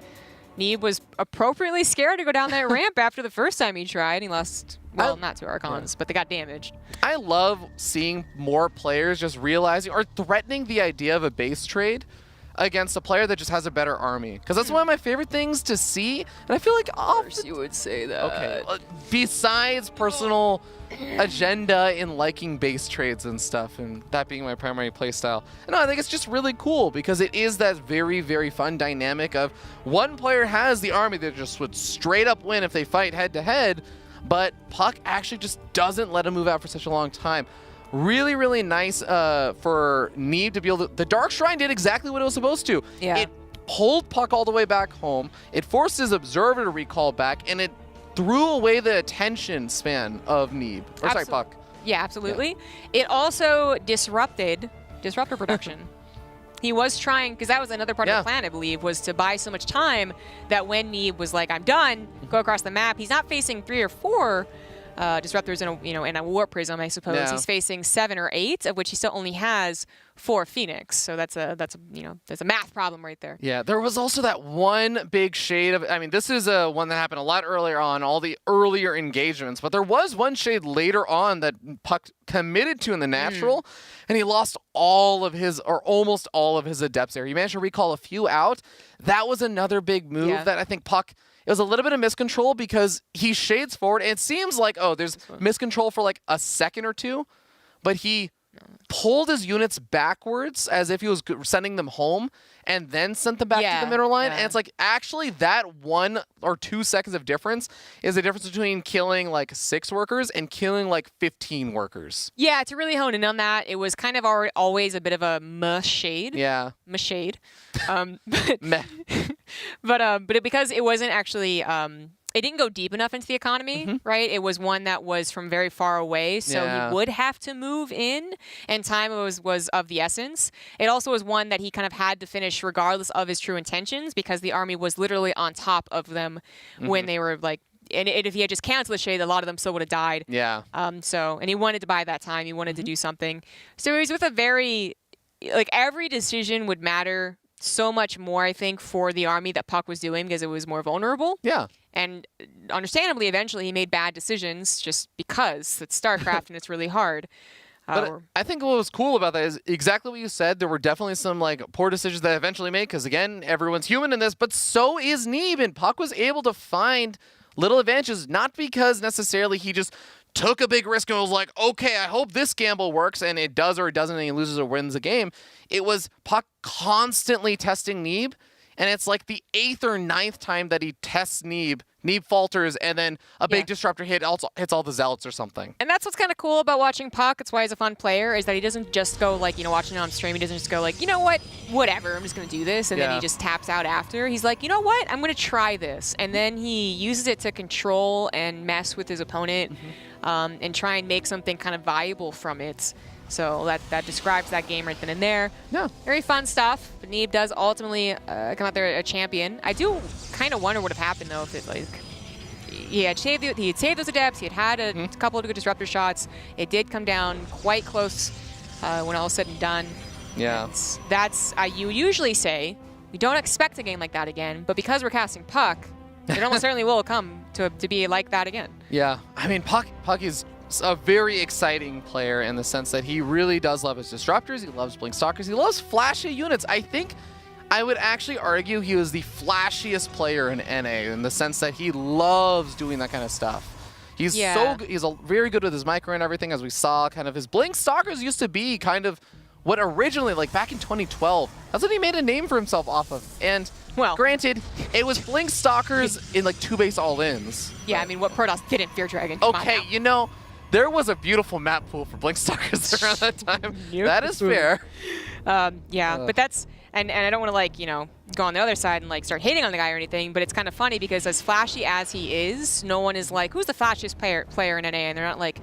Neeb was appropriately scared to go down that ramp after the first time he tried. He lost, well, not 2 Archons, but they got damaged. I love seeing more players just realizing or threatening the idea of a base trade against a player that just has a better army. Because that's one of my favorite things to see. And I feel like, of course you would say that. Okay. Besides personal agenda in liking base trades and stuff, and that being my primary play style. No, I think it's just really cool because it is that very, very fun dynamic of one player has the army that just would straight up win if they fight head to head, but puCK actually just doesn't let him move out for such a long time. Really, really nice for Neeb to be able to... The Dark Shrine did exactly what it was supposed to. Yeah. It pulled puCK all the way back home. It forced his Observer to recall back, and it threw away the attention span of Neeb. Or sorry, puCK. Yeah, absolutely. Yeah. It also disruptor production. He was trying, because that was another part of the plan, I believe, was to buy so much time that when Neeb was like, I'm done, go across the map, he's not facing 3 or 4 disruptors in a Warp Prism, I suppose. Yeah. He's facing 7 or 8, of which he still only has 4 Phoenix. So that's a math problem right there. Yeah, there was also that one big shade of, I mean, this is one that happened a lot earlier on, all the earlier engagements, but there was one shade later on that puCK committed to in the natural, and he lost all of his, or almost all of his adepts there. He managed to recall a few out. That was another big move that I think puCK, it was a little bit of miscontrol because he shades forward, and it seems like, oh, there's miscontrol for like a second or two, but he pulled his units backwards as if he was sending them home and then sent them back to the middle line. And it's like, actually, that 1 or 2 seconds of difference is the difference between killing like 6 workers and killing like 15 workers. Yeah, to really hone in on that, it was kind of always a bit of a shade. Yeah. Shade. But because it wasn't actually it didn't go deep enough into the economy, right? It was one that was from very far away, so he would have to move in, and time was of the essence. It also was one that he kind of had to finish regardless of his true intentions, because the army was literally on top of them when they were like, and if he had just canceled the shade, a lot of them still would have died. Yeah. And he wanted to buy that time. He wanted to do something. So he was with a very, like, every decision would matter so much more, I think, for the army that puCK was doing, because it was more vulnerable. Yeah. And understandably, eventually he made bad decisions just because it's StarCraft and it's really hard. But I think what was cool about that is exactly what you said. There were definitely some like poor decisions that eventually made, because again, everyone's human in this, but so is Neeb, and puCK was able to find little advantages, not because necessarily he just took a big risk and was like, okay, I hope this gamble works, and it does or it doesn't, and he loses or wins the game. It was puCK constantly testing Neeb, and it's like the 8th or 9th time that he tests Neeb. Neeb falters, and then a big disruptor hit also hits all the zealots or something. And that's what's kind of cool about watching puCK. It's why he's a fun player, is that he doesn't just go like, watching it on stream, he doesn't just go like, you know what, whatever, I'm just going to do this, and then he just taps out after. He's like, you know what, I'm going to try this. And then he uses it to control and mess with his opponent and try and make something kind of valuable from it. So that describes that game right then and there. Yeah. Very fun stuff. But Neeb does ultimately come out there a champion. I do kind of wonder what would have happened, though, if it, like, he had saved those adepts. He had a couple of good disruptor shots. It did come down quite close when all was said and done. Yeah. And that's, you usually say, we don't expect a game like that again, but because we're casting puCK, it almost certainly will come to be like that again. Yeah. I mean, puCK is a very exciting player in the sense that he really does love his disruptors. He loves Blink Stalkers. He loves flashy units. I think I would actually argue he was the flashiest player in NA in the sense that he loves doing that kind of stuff. He's so good. He's very good with his micro and everything, as we saw. Kind of his Blink Stalkers used to be kind of what originally, like back in 2012, that's what he made a name for himself off of. And well, granted, it was Blink Stalkers in like 2-base all-ins. Yeah, I mean, what Protoss didn't Fear Dragon? Okay, there was a beautiful map pool for Blink Stalkers around that time. That is fair. But that's, and I don't want to like, go on the other side and like start hating on the guy or anything, but it's kind of funny because as flashy as he is, no one is like, who's the flashiest player in NA? And they're not like,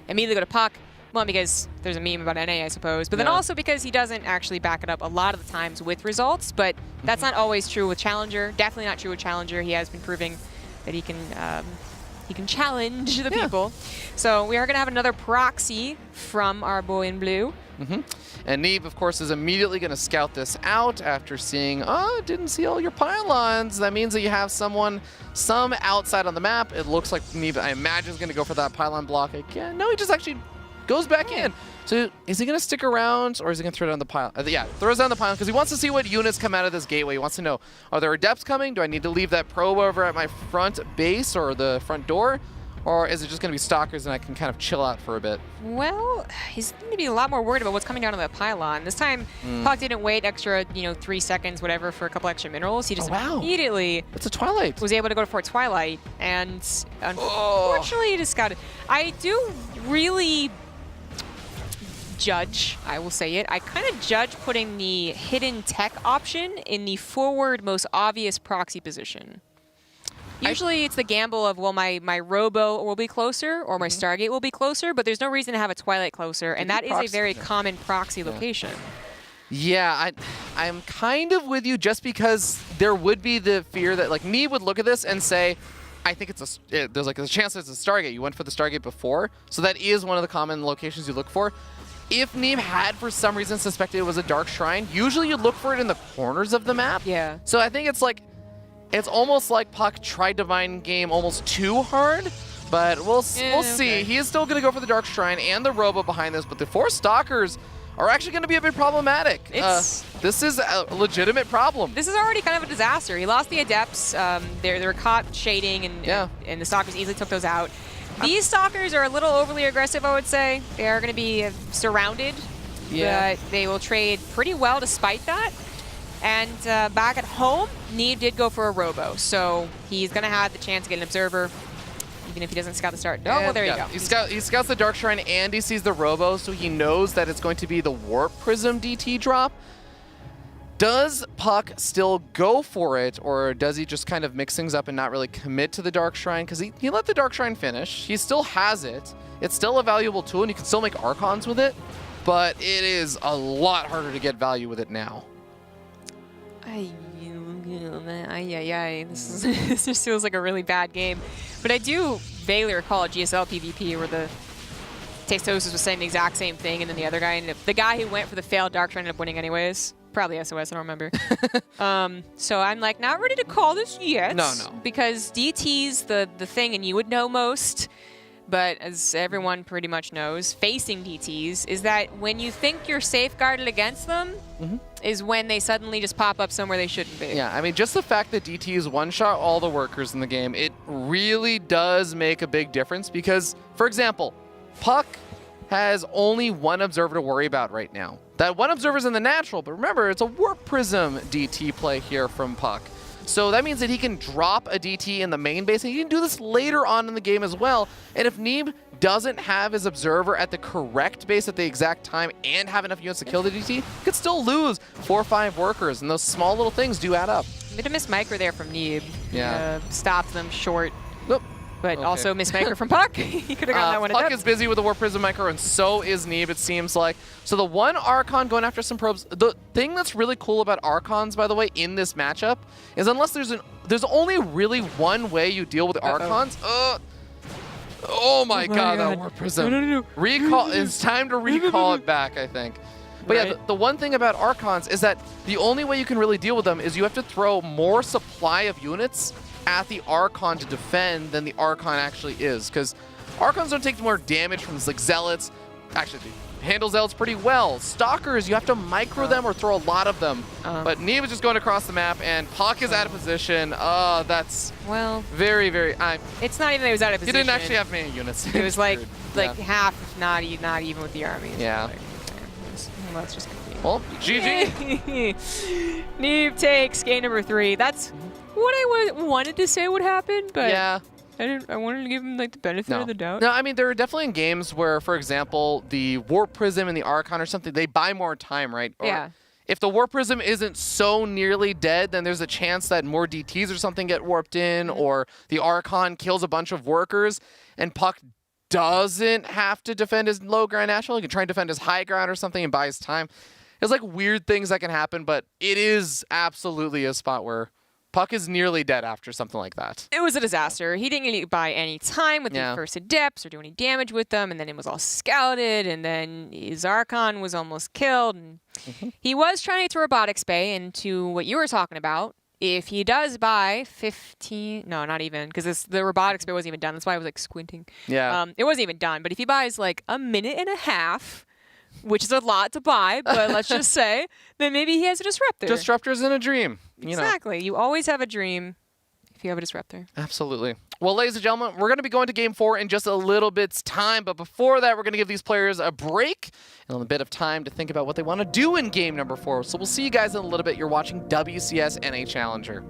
immediately go to puCK. Well, because there's a meme about NA, I suppose, but then also because he doesn't actually back it up a lot of the times with results, but that's not always true with Challenger. Definitely not true with Challenger. He has been proving that he can challenge the people. So we are going to have another proxy from our boy in blue. And Neeb, of course, is immediately going to scout this out after seeing, didn't see all your pylons. That means that you have some outside on the map. It looks like Neeb, I imagine, is going to go for that pylon block again. No, he just actually goes back in. So is he going to stick around, or is he going to throw down the pylon? Throws down the pylon because he wants to see what units come out of this gateway. He wants to know, are there adepts coming? Do I need to leave that probe over at my front base or the front door? Or is it just going to be stalkers and I can kind of chill out for a bit? Well, he's going to be a lot more worried about what's coming down on that pylon. This time, puCK didn't wait extra, 3 seconds, whatever, for a couple extra minerals. He just immediately it's a Twilight. Was able to go for a Twilight. And unfortunately, he just got it. I do really judge, I will say it, I kind of judge putting the hidden tech option in the forward most obvious proxy position. Usually it's the gamble of, well, my Robo will be closer or my Stargate will be closer, but there's no reason to have a Twilight closer, and that is a very common proxy location. Yeah, I'm kind of with you just because there would be the fear that, like, Neeb would look at this and say, I think there's a chance it's a Stargate. You went for the Stargate before, so that is one of the common locations you look for. If Neeb had, for some reason, suspected it was a Dark Shrine, usually you'd look for it in the corners of the map. Yeah. So I think it's almost like puCK tried to mind game almost too hard, but we'll see. He is still going to go for the Dark Shrine and the Robo behind this, but the 4 Stalkers are actually going to be a bit problematic. This is a legitimate problem. This is already kind of a disaster. He lost the Adepts. They were caught shading, and the Stalkers easily took those out. These Stalkers are a little overly aggressive, I would say. They are going to be surrounded, but they will trade pretty well despite that. And back at home, Neeb did go for a Robo, so he's going to have the chance to get an Observer, even if he doesn't scout the start. Oh, well, there you go. He scouts the Dark Shrine and he sees the Robo, so he knows that it's going to be the Warp Prism DT drop. Does puCK still go for it, or does he just kind of mix things up and not really commit to the Dark Shrine? Because he let the Dark Shrine finish. He still has it. It's still a valuable tool, and you can still make Archons with it, but it is a lot harder to get value with it now. This just feels like a really bad game. But I do vaguely recall a GSL PvP where the Tastosis was saying the exact same thing, and then the other guy ended up, the guy who went for the failed Dark Shrine ended up winning anyways. Probably SOS, I don't remember. So I'm like, not ready to call this yet. No. Because DT's the thing, and you would know most, but as everyone pretty much knows, facing DTs is that when you think you're safeguarded against them, is when they suddenly just pop up somewhere they shouldn't be. Yeah, I mean, just the fact that DTs one-shot all the workers in the game, it really does make a big difference because, for example, puCK has only one observer to worry about right now. That one observer's in the natural, but remember, it's a Warp Prism DT play here from puCK. So that means that he can drop a DT in the main base, and he can do this later on in the game as well. And if Neeb doesn't have his observer at the correct base at the exact time and have enough units to kill the DT, he could still lose 4 or 5 workers, and those small little things do add up. A bit of miss micro there from Neeb. Yeah. Stopped them short. Nope. But also miss micro from puCK. He could have gotten that one puCK is busy with the Warp Prism micro, and so is Neeb, it seems like. So the one Archon going after some probes. The thing that's really cool about Archons, by the way, in this matchup, is unless there's only really one way you deal with Archons. Oh my god, that Warp Prism. No. Recall. It's time to recall it back, I think. But yeah, the one thing about Archons is that the only way you can really deal with them is you have to throw more supply of units at the Archon to defend than the Archon actually is, because Archons don't take more damage from like Zealots. Actually, they handle Zealots pretty well. Stalkers, you have to micro them or throw a lot of them. But Neeb is just going across the map, and puCK is out of position. That's very, very... it's not even that he was out of position. He didn't actually have many units. It was like half, if not even with the army. Yeah. Like, well, that's just confusing. Well, GG. Neeb takes game number 3. That's what I wanted to say would happen, but yeah. I wanted to give him like the benefit of the doubt. No, I mean, there are definitely in games where, for example, the Warp Prism and the Archon or something, they buy more time, right? Or yeah. If the Warp Prism isn't so nearly dead, then there's a chance that more DTs or something get warped in, or the Archon kills a bunch of workers, and puCK doesn't have to defend his low ground natural. He can try and defend his high ground or something and buy his time. There's like weird things that can happen, but it is absolutely a spot where puCK is nearly dead after something like that. It was a disaster. He didn't get by any time with the first adepts or do any damage with them, and then it was all scouted, and then his Archon was almost killed. And he was trying to robotics bay into what you were talking about. If he does buy 15, no, not even, because the robotics bay wasn't even done. That's why I was like squinting. Yeah. It wasn't even done. But if he buys like a minute and a half, which is a lot to buy, but let's just say, then maybe he has a disruptor. Disruptor's in a dream. Exactly. You always have a dream if you have a disruptor. Absolutely. Well, ladies and gentlemen, we're going to be going to Game 4 in just a little bit's time, but before that, we're going to give these players a break and a bit of time to think about what they want to do in game number 4. So we'll see you guys in a little bit. You're watching WCS NA Challenger.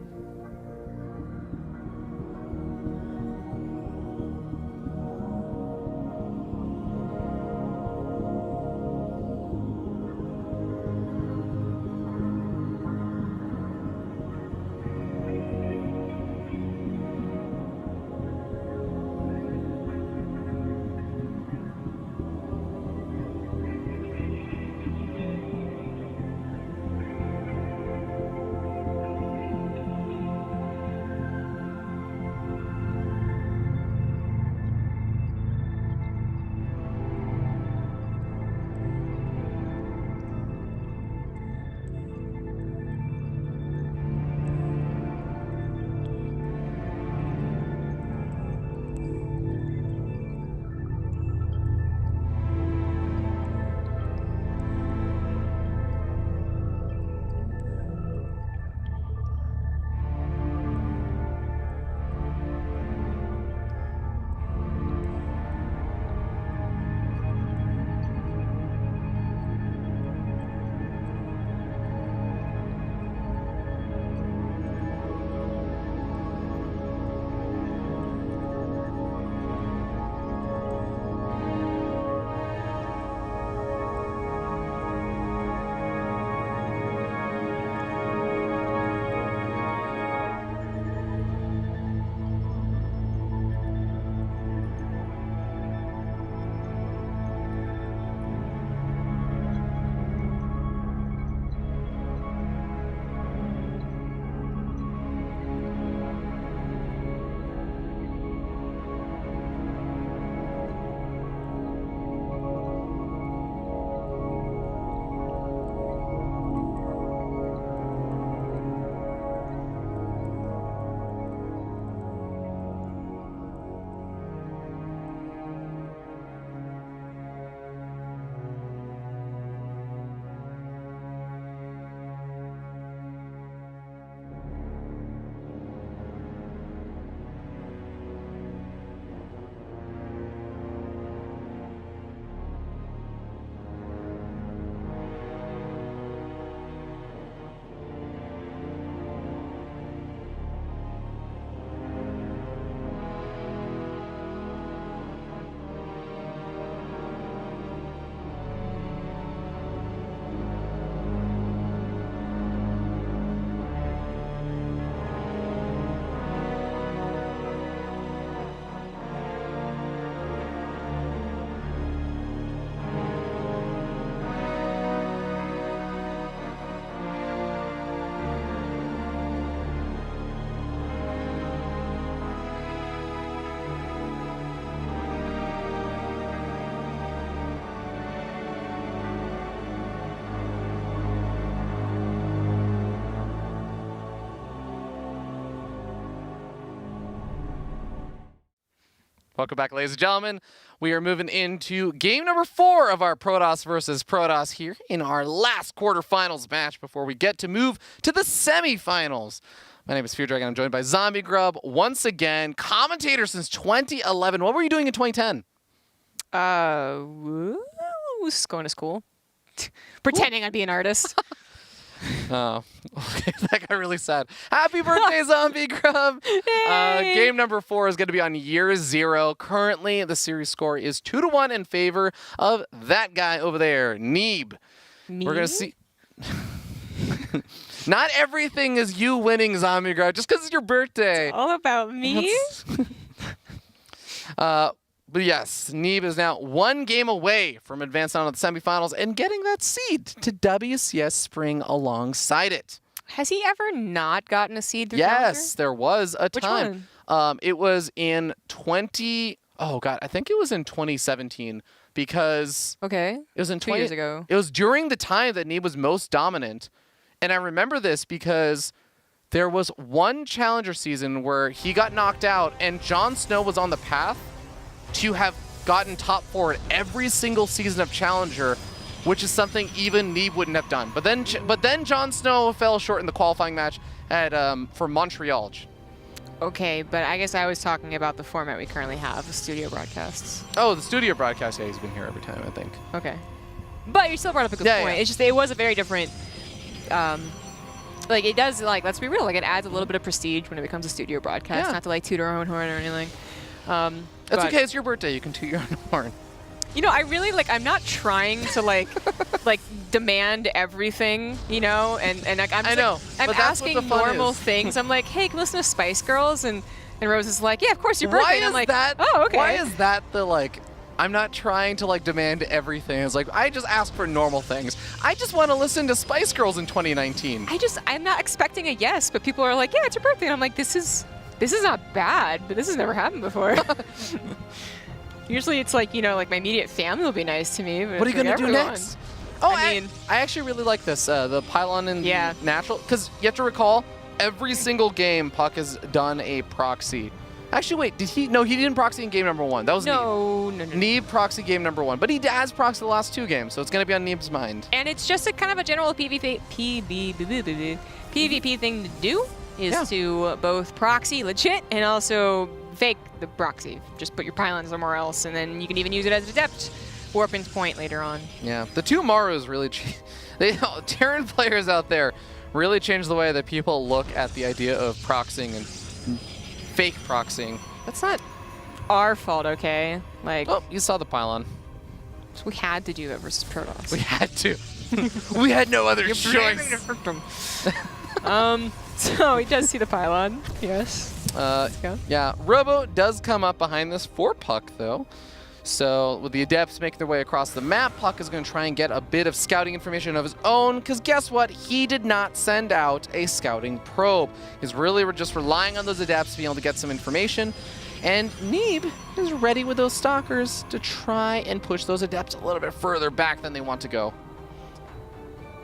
Welcome back, ladies and gentlemen. We are moving into game number 4 of our Protoss versus Protoss here in our last quarterfinals match before we get to move to the semifinals. My name is Fear Dragon. I'm joined by Zombie Grub once again, commentator since 2011. What were you doing in 2010? Was going to school, pretending I'd be an artist. Oh, okay. That got really sad. Happy birthday, Zombie Grub! Game number 4 is going to be on year 0. Currently, the series score is 2-1 in favor of that guy over there, Neeb. Me? We're going to see... Not everything is you winning, Zombie Grub, just because it's your birthday. All about me? But yes, Neeb is now 1 game away from advancing on to the semifinals and getting that seed to WCS Spring alongside it. Has he ever not gotten a seed through Yes, there was a Which time. one? It was in I think it was in 2017 because Okay. it was in 2 years ago. It was during the time that Neeb was most dominant. And I remember this because there was one Challenger season where he got knocked out and Jon Snow was on the path to have gotten top 4 at every single season of Challenger, which is something even Neeb wouldn't have done. But then Jon Snow fell short in the qualifying match at for Montreal. Okay, but I guess I was talking about the format we currently have, the studio broadcasts. Oh, the studio broadcast, yeah, he's been here every time, I think. Okay. But you still brought up a good point. Yeah. It's just, it was a very different, like, it does, like, let's be real, like, it adds a little bit of prestige when it becomes a studio broadcast, Yeah. not to, like, toot our own horn or anything. That's But, okay, it's your birthday, you can toot your own horn. You know, I really, like, I'm not trying to, like, like, demand everything, you know? And like, I'm just, I know, like, I'm but that's what asking the fun normal is. things. I'm like, hey, listen to Spice Girls, and Rose is like, yeah, of course, your birthday. Why And I'm is like, that? oh, okay. Why is that the, like, I'm not trying to, like, demand everything. It's like, I just ask for normal things. I just want to listen to Spice Girls in 2019. I'm not expecting a yes, but people are like, yeah, it's your birthday. And I'm like, this is not bad, but this has never happened before. Usually it's like, you know, like my immediate family will be nice to me. But What are you going to do everyone. next? Oh, I I actually really like this, the pylon and Yeah. the natural, because you have to recall, every single game puCK has done a proxy. Actually, wait, did he? No, he didn't proxy in game number 1. That was No. Neeb proxy game number 1, but he has proxy the last 2 games, so it's going to be on Neeb's mind. And it's just a kind of a general PvP thing to do is to both proxy legit and also fake the proxy. Just put your pylon somewhere else, and then you can even use it as a depth warping point later on. Yeah, the 2 Marus really, Terran players out there really changed the way that people look at the idea of proxying and fake proxying. That's not our fault, okay? Like, Oh, you saw the pylon. we had to do that versus Protoss. We had to. We had no other choice. So he does see the pylon. Yes. Yeah, Robo does come up behind this for puCK, though. So with the Adepts making their way across the map, puCK is going to try and get a bit of scouting information of his own, because guess what? He did not send out a scouting probe. He's really just relying on those Adepts being able to get some information. And Neeb is ready with those Stalkers to try and push those Adepts a little bit further back than they want to go.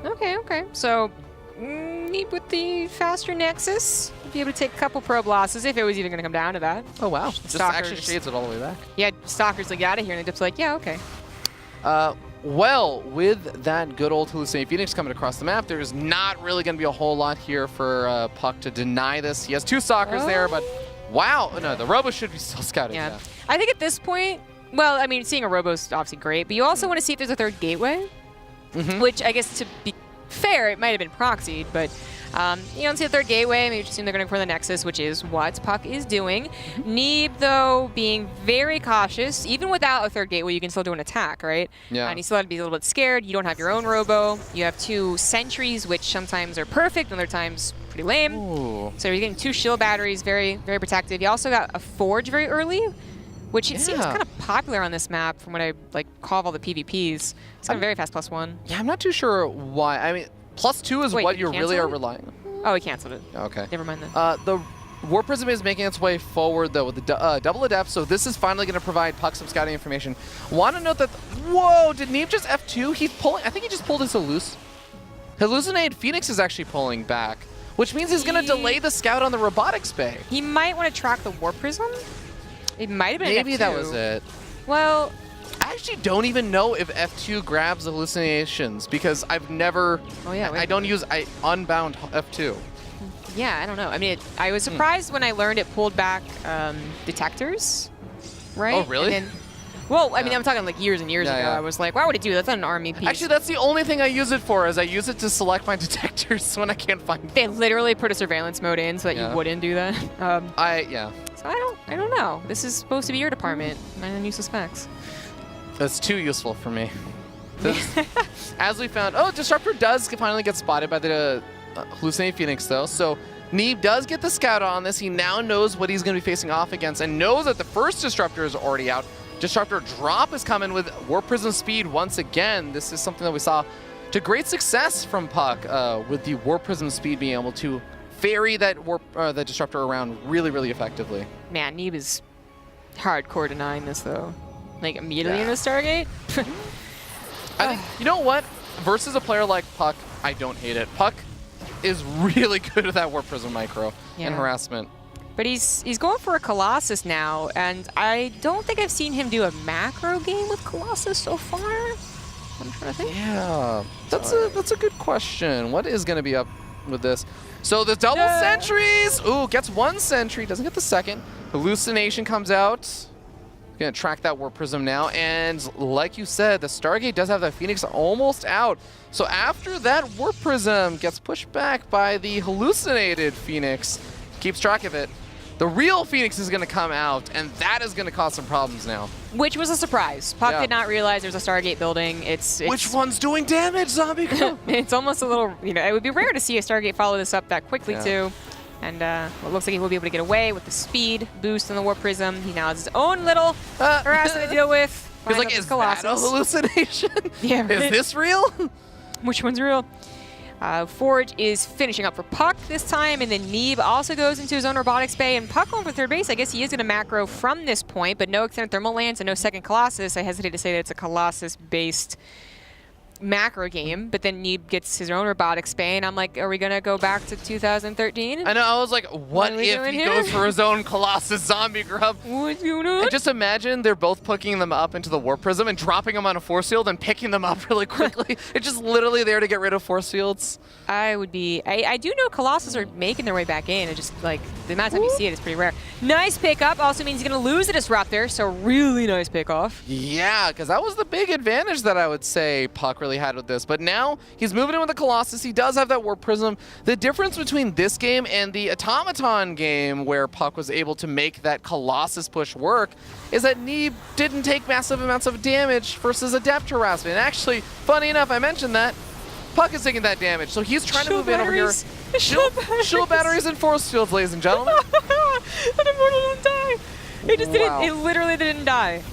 Okay. So Neeb with the faster Nexus. Be able to take a couple probe losses if it was even going to come down to that. Oh, wow. Just actually shades it all the way back. Yeah, Stalker's like, out of here, and Adept's like, yeah, okay. Well, with that good old Hallucinating Phoenix coming across the map, there's not really going to be a whole lot here for puCK to deny this. He has 2 Stalkers there, but wow. No, the Robo should be still scouting. Yeah. I think at this point, well, I mean, seeing a Robo is obviously great, but you also want to see if there's a 3rd gateway, which I guess to be fair, it might have been proxied, but you don't see a 3rd gateway. Maybe just assume they're going for the Nexus, which is what puCK is doing. Neeb, though, being very cautious. Even without a 3rd gateway, you can still do an attack, right? Yeah. And you still have to be a little bit scared. You don't have your own Robo. You have 2 sentries, which sometimes are perfect, and other times pretty lame. Ooh. So you're getting 2 shield batteries, very, very protective. You also got a Forge very early, which it seems kind of popular on this map from what I call all the PvPs. It's got a very fast +1. Yeah, I'm not too sure why. I mean, +2 is Wait, what did you he really cancel are it? relying on. Oh, he canceled it. Okay. Never mind then. The War Prism is making its way forward, though, with the double Adept, so this is finally going to provide puCK some scouting information. Want to note that... Whoa, did Neeb just F2? He's pulling... I think he just pulled his Hallucinated Phoenix is actually pulling back, which means he's going to delay the scout on the robotics bay. He might want to track the War Prism. It might have been Maybe F2. that was it. Well, I actually don't even know if F2 grabs the hallucinations because I've never. Oh yeah. I don't use unbound F2. Yeah, I don't know. I mean, I was surprised when I learned it pulled back detectors, right? Oh, really? And then, well, I mean, I'm talking like years and years ago. Yeah. I was like, why would it do that? That's not an army piece. Actually, that's the only thing I use it for, is I use it to select my detectors when I can't find them. They literally put a surveillance mode in so that you wouldn't do that. Yeah. So I don't know. This is supposed to be your department. Mine useless specs. That's too useful for me. As we found, Disruptor does finally get spotted by the Hallucinating Phoenix, though. So Neeb does get the scout on this. He now knows what he's going to be facing off against and knows that the first Disruptor is already out. Disruptor drop is coming with Warp Prism speed once again. This is something that we saw to great success from puCK with the Warp Prism speed being able to ferry that the Disruptor around really, really effectively. Man, Neeb is hardcore denying this, though. Like, immediately in the Stargate? I think, you know what? Versus a player like puCK, I don't hate it. puCK is really good at that Warp Prism micro and harassment. But he's going for a Colossus now, and I don't think I've seen him do a macro game with Colossus so far. I'm trying to think. Yeah, that's a good question. What is going to be up with this? So the double sentries. Ooh, gets one sentry, doesn't get the second. Hallucination comes out. Gonna track that Warp Prism now, and like you said, the Stargate does have that Phoenix almost out. So after that Warp Prism gets pushed back by the hallucinated Phoenix, keeps track of it, the real Phoenix is gonna come out, and that is gonna cause some problems now. Which was a surprise. puCK did not realize there's a Stargate building. It's Which one's doing damage, Zombie Girl? It's almost a little, it would be rare to see a Stargate follow this up that quickly too. And it looks like he will be able to get away with the speed boost in the Warp Prism. He now has his own little harassment to deal with. He's like, is that a hallucination? Yeah, right. Is this real? Which one's real? Forge is finishing up for puCK this time, and then Neeb also goes into his own robotics bay, and puCK going for third base. I guess he is going to macro from this point, but no extended thermal lance and no second Colossus. I hesitate to say that it's a Colossus-based macro game, but then Neeb gets his own robotics bay, and I'm like, are we going to go back to 2013? I know, I was like, what if he goes for his own Colossus zombie grub? What's going on? And just imagine they're both picking them up into the Warp Prism and dropping them on a force field and picking them up really quickly. It's just literally there to get rid of force fields. I do know Colossus are making their way back in. It just, like, the amount of time you see it is pretty rare. Nice pickup. Also means he's going to lose the Disruptor, so really nice pickoff. Yeah, because that was the big advantage that I would say puCK really had with this. But now he's moving in with the Colossus. He does have that Warp Prism. The difference between this game and the Automaton game, where puCK was able to make that Colossus push work, is that Neeb didn't take massive amounts of damage versus Adept harassment. And actually, funny enough, I mentioned that puCK is taking that damage, so he's trying to move in over here. Shield batteries and force fields, ladies and gentlemen. An Immortal didn't die. It just didn't. It literally didn't die.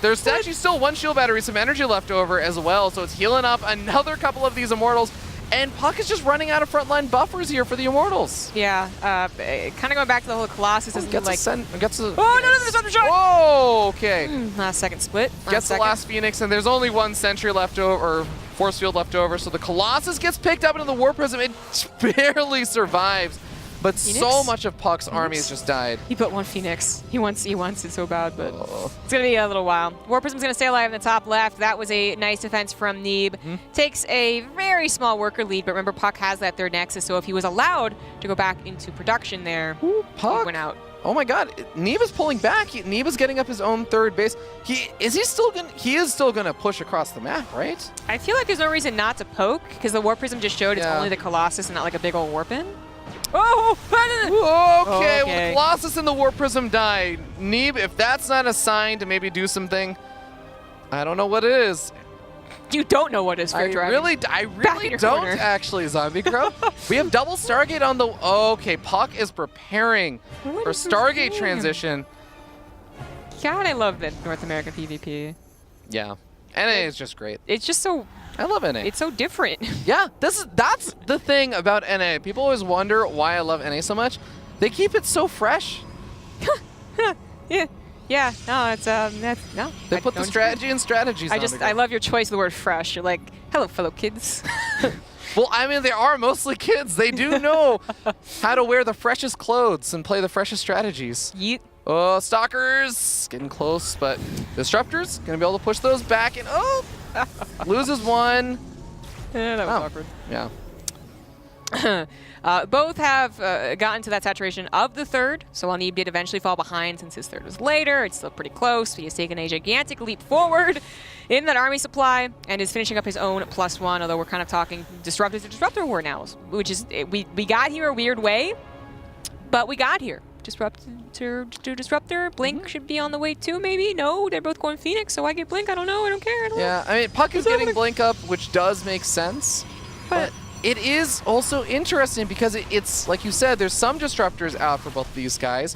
There's actually still one shield battery, some energy left over as well, so it's healing up another couple of these Immortals. And puCK is just running out of frontline buffers here for the Immortals. Yeah, kind of going back to the whole Colossus. Oh, no, there's another shot! Whoa, okay. Last second split. Gets the last Phoenix, and there's only one sentry left over, or force field left over, so the Colossus gets picked up into the Warp Prism. It barely survives, but Phoenix? so much of puCK's army has just died. He put one Phoenix. He wants it so bad, but it's going to be a little while. Warp Prism's going to stay alive in the top left. That was a nice defense from Neeb. Takes a very small worker lead, but remember, puCK has that third Nexus, so if he was allowed to go back into production there, puCK he went out. Oh my God, Neeb is pulling back. Neeb is getting up his own third base. He is still gonna push across the map, right? I feel like there's no reason not to poke, because the Warp Prism just showed it's only the Colossus and not like a big old Warpin. Oh! Okay, well, the Colossus and the Warp Prism die. Neeb, if that's not a sign to maybe do something, I don't know what it is. You don't know what is Fear Dragon. I really don't, actually, Zombie Crow. We have double Stargate on the... Okay, puCK is preparing for Stargate transition. God, I love the North American PvP. Yeah. NA is just great. It's just so... I love NA. It's so different. Yeah, that's the thing about NA. People always wonder why I love NA so much. They keep it so fresh. Yeah. Yeah, no, it's that's no. They put the strategy and strategies. I love your choice of the word fresh. You're like, hello, fellow kids. Well, I mean, they are mostly kids. They do know how to wear the freshest clothes and play the freshest strategies. Yeet. Oh, Stalkers getting close, but Disruptors gonna be able to push those back and loses one. Yeah, that was awkward. Yeah. Both have gotten to that saturation of the third, so while Neeb did eventually fall behind since his third was later, it's still pretty close. He has taken a gigantic leap forward in that army supply and is finishing up his own +1, although we're kind of talking Disruptors to Disruptor war now, which is, we got here a weird way, but we got here. Disruptor to Disruptor. Blink should be on the way too, maybe? No, they're both going Phoenix, so I get Blink. I don't know. I don't care. Yeah, I mean, puCK is getting Blink up, which does make sense, but it is also interesting because it's, like you said, there's some Disruptors out for both of these guys,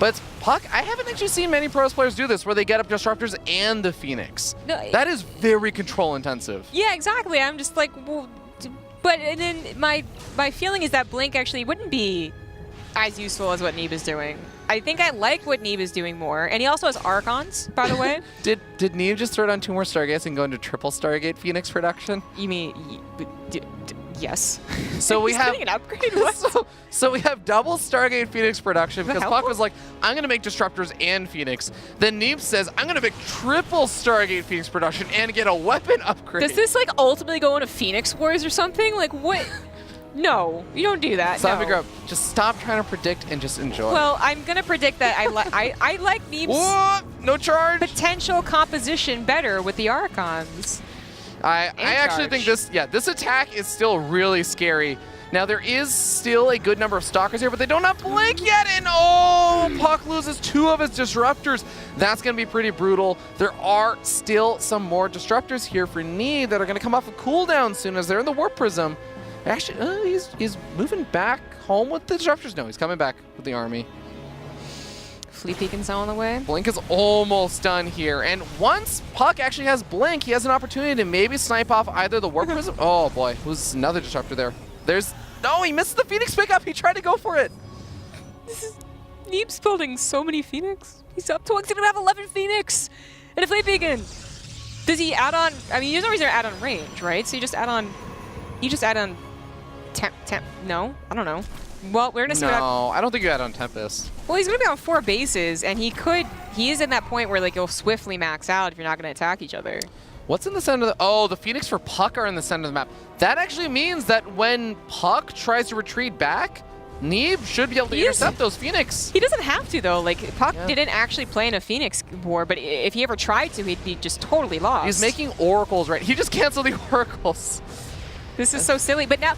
but puCK, I haven't actually seen many Pros players do this where they get up Disruptors and the Phoenix. No, that is very control intensive. Yeah, exactly. I'm just like, well, but and then my feeling is that Blink actually wouldn't be as useful as what Neeb is doing. I think I like what Neeb is doing more, and he also has Archons, by the way. Did Neeb just throw down 2 more Stargates and go into triple Stargate Phoenix production? You mean, yes. So we have an upgrade. What? So we have double Stargate Phoenix production because puCK was like, I'm gonna make Disruptors and Phoenix. Then Neeb says, I'm gonna make triple Stargate Phoenix production and get a weapon upgrade. Does this like ultimately go into Phoenix Wars or something? Like what? No, you don't do that. Stop no. figure out. Just stop trying to predict and just enjoy. Well, I'm gonna predict that I like Neeb's no charge potential composition better with the Archons. I actually think this attack is still really scary. Now there is still a good number of Stalkers here, but they don't have Blink yet, and puCK loses 2 of his Disruptors. That's gonna be pretty brutal. There are still some more Disruptors here for Neeb that are gonna come off a cooldown soon as they're in the Warp Prism. Actually, he's moving back home with the Disruptors. No, he's coming back with the army. Flea Peekin's on the way. Blink is almost done here. And once puCK actually has Blink, he has an opportunity to maybe snipe off either the Warp Prism. Oh boy, who's another Disruptor there? No, he missed the Phoenix pickup. He tried to go for it. Neeb's building so many Phoenix. He's up to, he's gonna have 11 Phoenix and a Flea Peekin. Does he add on, I mean, there's no reason to add on range, right? So you just add on temp, no? I don't know. Well, we're gonna see No, I don't think you add on Tempest. Well, he's gonna be on 4 bases, and he is in that point where like he'll swiftly max out if you're not gonna attack each other. What's in the center of the Phoenix for puCK are in the center of the map. That actually means that when puCK tries to retreat back, Neeb should be able to intercept those Phoenix. He doesn't have to though, like puCK didn't actually play in a Phoenix war, but if he ever tried to, he'd be just totally lost. He's making oracles, right? He just canceled the oracles. This is so silly, but now,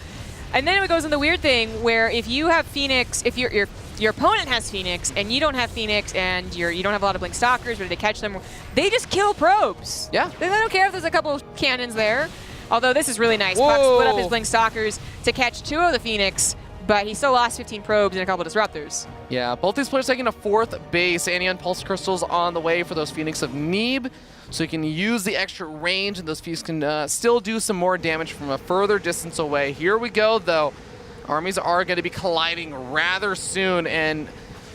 and then it goes in the weird thing where if you have Phoenix, if your opponent has Phoenix and you don't have Phoenix and you don't have a lot of Blink Stalkers ready to catch them, they just kill probes. Yeah. They don't care if there's a couple of cannons there. Although this is really nice. puCK split up his Blink Stalkers to catch 2 of the Phoenix, but he still lost 15 probes and a couple of Disruptors. Yeah, both these players taking a 4th base. Anion Pulse Crystals on the way for those Phoenix of Neeb. So you can use the extra range, and those Phoenix can still do some more damage from a further distance away. Here we go, though. Armies are going to be colliding rather soon, and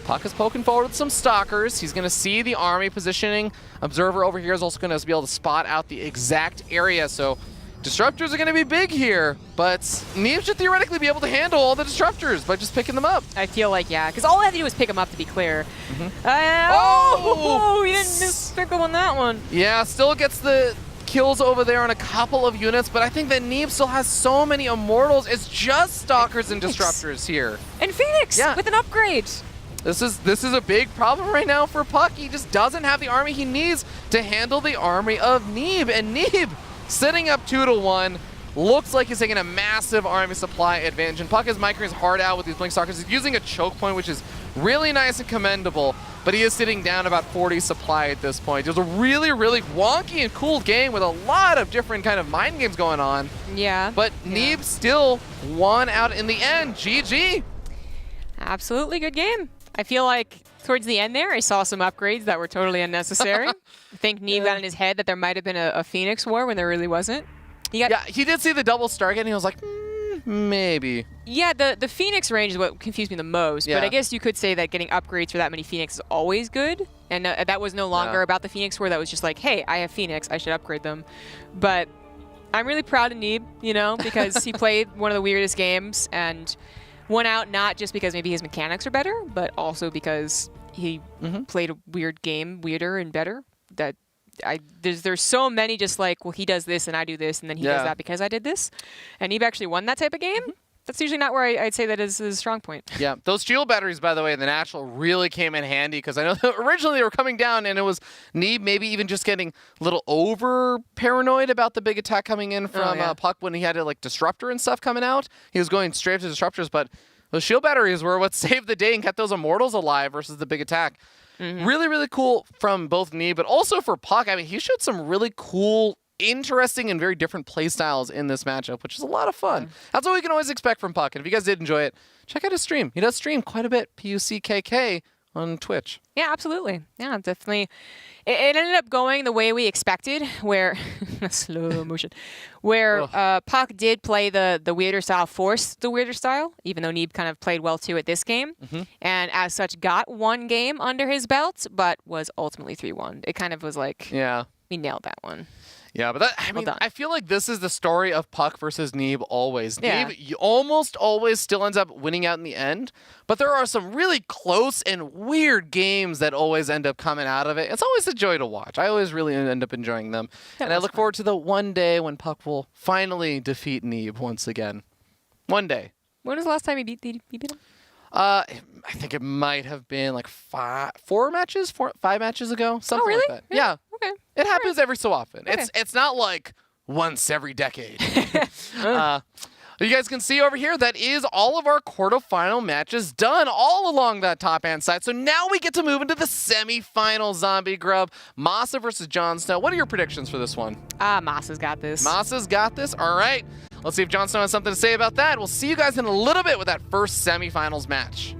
puCK is poking forward with some Stalkers. He's going to see the army positioning. Observer over here is also going to be able to spot out the exact area. So Disruptors are going to be big here, but Neeb should theoretically be able to handle all the Disruptors by just picking them up. I feel like, yeah, because all I have to do is pick them up, to be clear. He didn't just pick up on that one. Yeah, still gets the kills over there on a couple of units, but I think that Neeb still has so many Immortals. It's just Stalkers and Disruptors here. And Phoenix with an upgrade. This is a big problem right now for puCK. He just doesn't have the army he needs to handle the army of Neeb, and Neeb sitting up 2-1. Looks like he's taking a massive army supply advantage, and puCK is microing his heart out with these Blink Stalkers. He's using a choke point, which is really nice and commendable, but he is sitting down about 40 supply at this point. It was a really, really wonky and cool game with a lot of different kind of mind games going on. Yeah. But Neeb still won out in the end. GG. Absolutely good game. I feel like towards the end there, I saw some upgrades that were totally unnecessary. I think Neeb got in his head that there might have been a Phoenix war when there really wasn't. He did see the double Stargate, and he was like, maybe. Yeah, the Phoenix range is what confused me the most. But Yeah. I guess you could say that getting upgrades for that many Phoenix is always good. And that was no longer about the Phoenix War. That was just like, hey, I have Phoenix. I should upgrade them. But I'm really proud of Neeb, you know, because he played one of the weirdest games and won out not just because maybe his mechanics are better, but also because he played a weird game, weirder and better. There's so many just like, well, he does this and I do this, and then he does that because I did this. And Neeb actually won that type of game. That's usually not where I'd say that is his strong point. Yeah, those shield batteries, by the way, in the natural really came in handy because I know that originally they were coming down and it was Neeb maybe even just getting a little over paranoid about the big attack coming in from puCK when he had a like disruptor and stuff coming out. He was going straight to disruptors, but those shield batteries were what saved the day and kept those immortals alive versus the big attack. Really, really cool from both Neeb, but also for puCK. I mean, he showed some really cool, interesting, and very different play styles in this matchup, which is a lot of fun. That's what we can always expect from puCK. And if you guys did enjoy it, check out his stream. He does stream quite a bit, puCK on Twitch. Yeah, absolutely. Yeah, definitely. It ended up going the way we expected, where slow motion, where puCK did play the weirder style, force the weirder style, even though Neeb kind of played well too at this game, and as such got one game under his belt, but was ultimately 3-1. It kind of was like, we nailed that one. Yeah, but I mean, I feel like this is the story of puCK versus Neeb always. Yeah. Neeb almost always still ends up winning out in the end, but there are some really close and weird games that always end up coming out of it. It's always a joy to watch. I always really end up enjoying them. And I look forward to the one day when puCK will finally defeat Neeb once again. One day. When was the last time he beat him? I think it might have been like 5 matches ago, something really? like that. Yeah. Okay. It happens every so often. Okay. It's not like once every decade. You guys can see over here, that is all of our quarterfinal matches done all along that top-hand side. So now we get to move into the semifinal, Zombie Grub. Masa versus Jon Snow. What are your predictions for this one? Masa's got this. Masa's got this? All right. Let's see if Jon Snow has something to say about that. We'll see you guys in a little bit with that first semifinals match.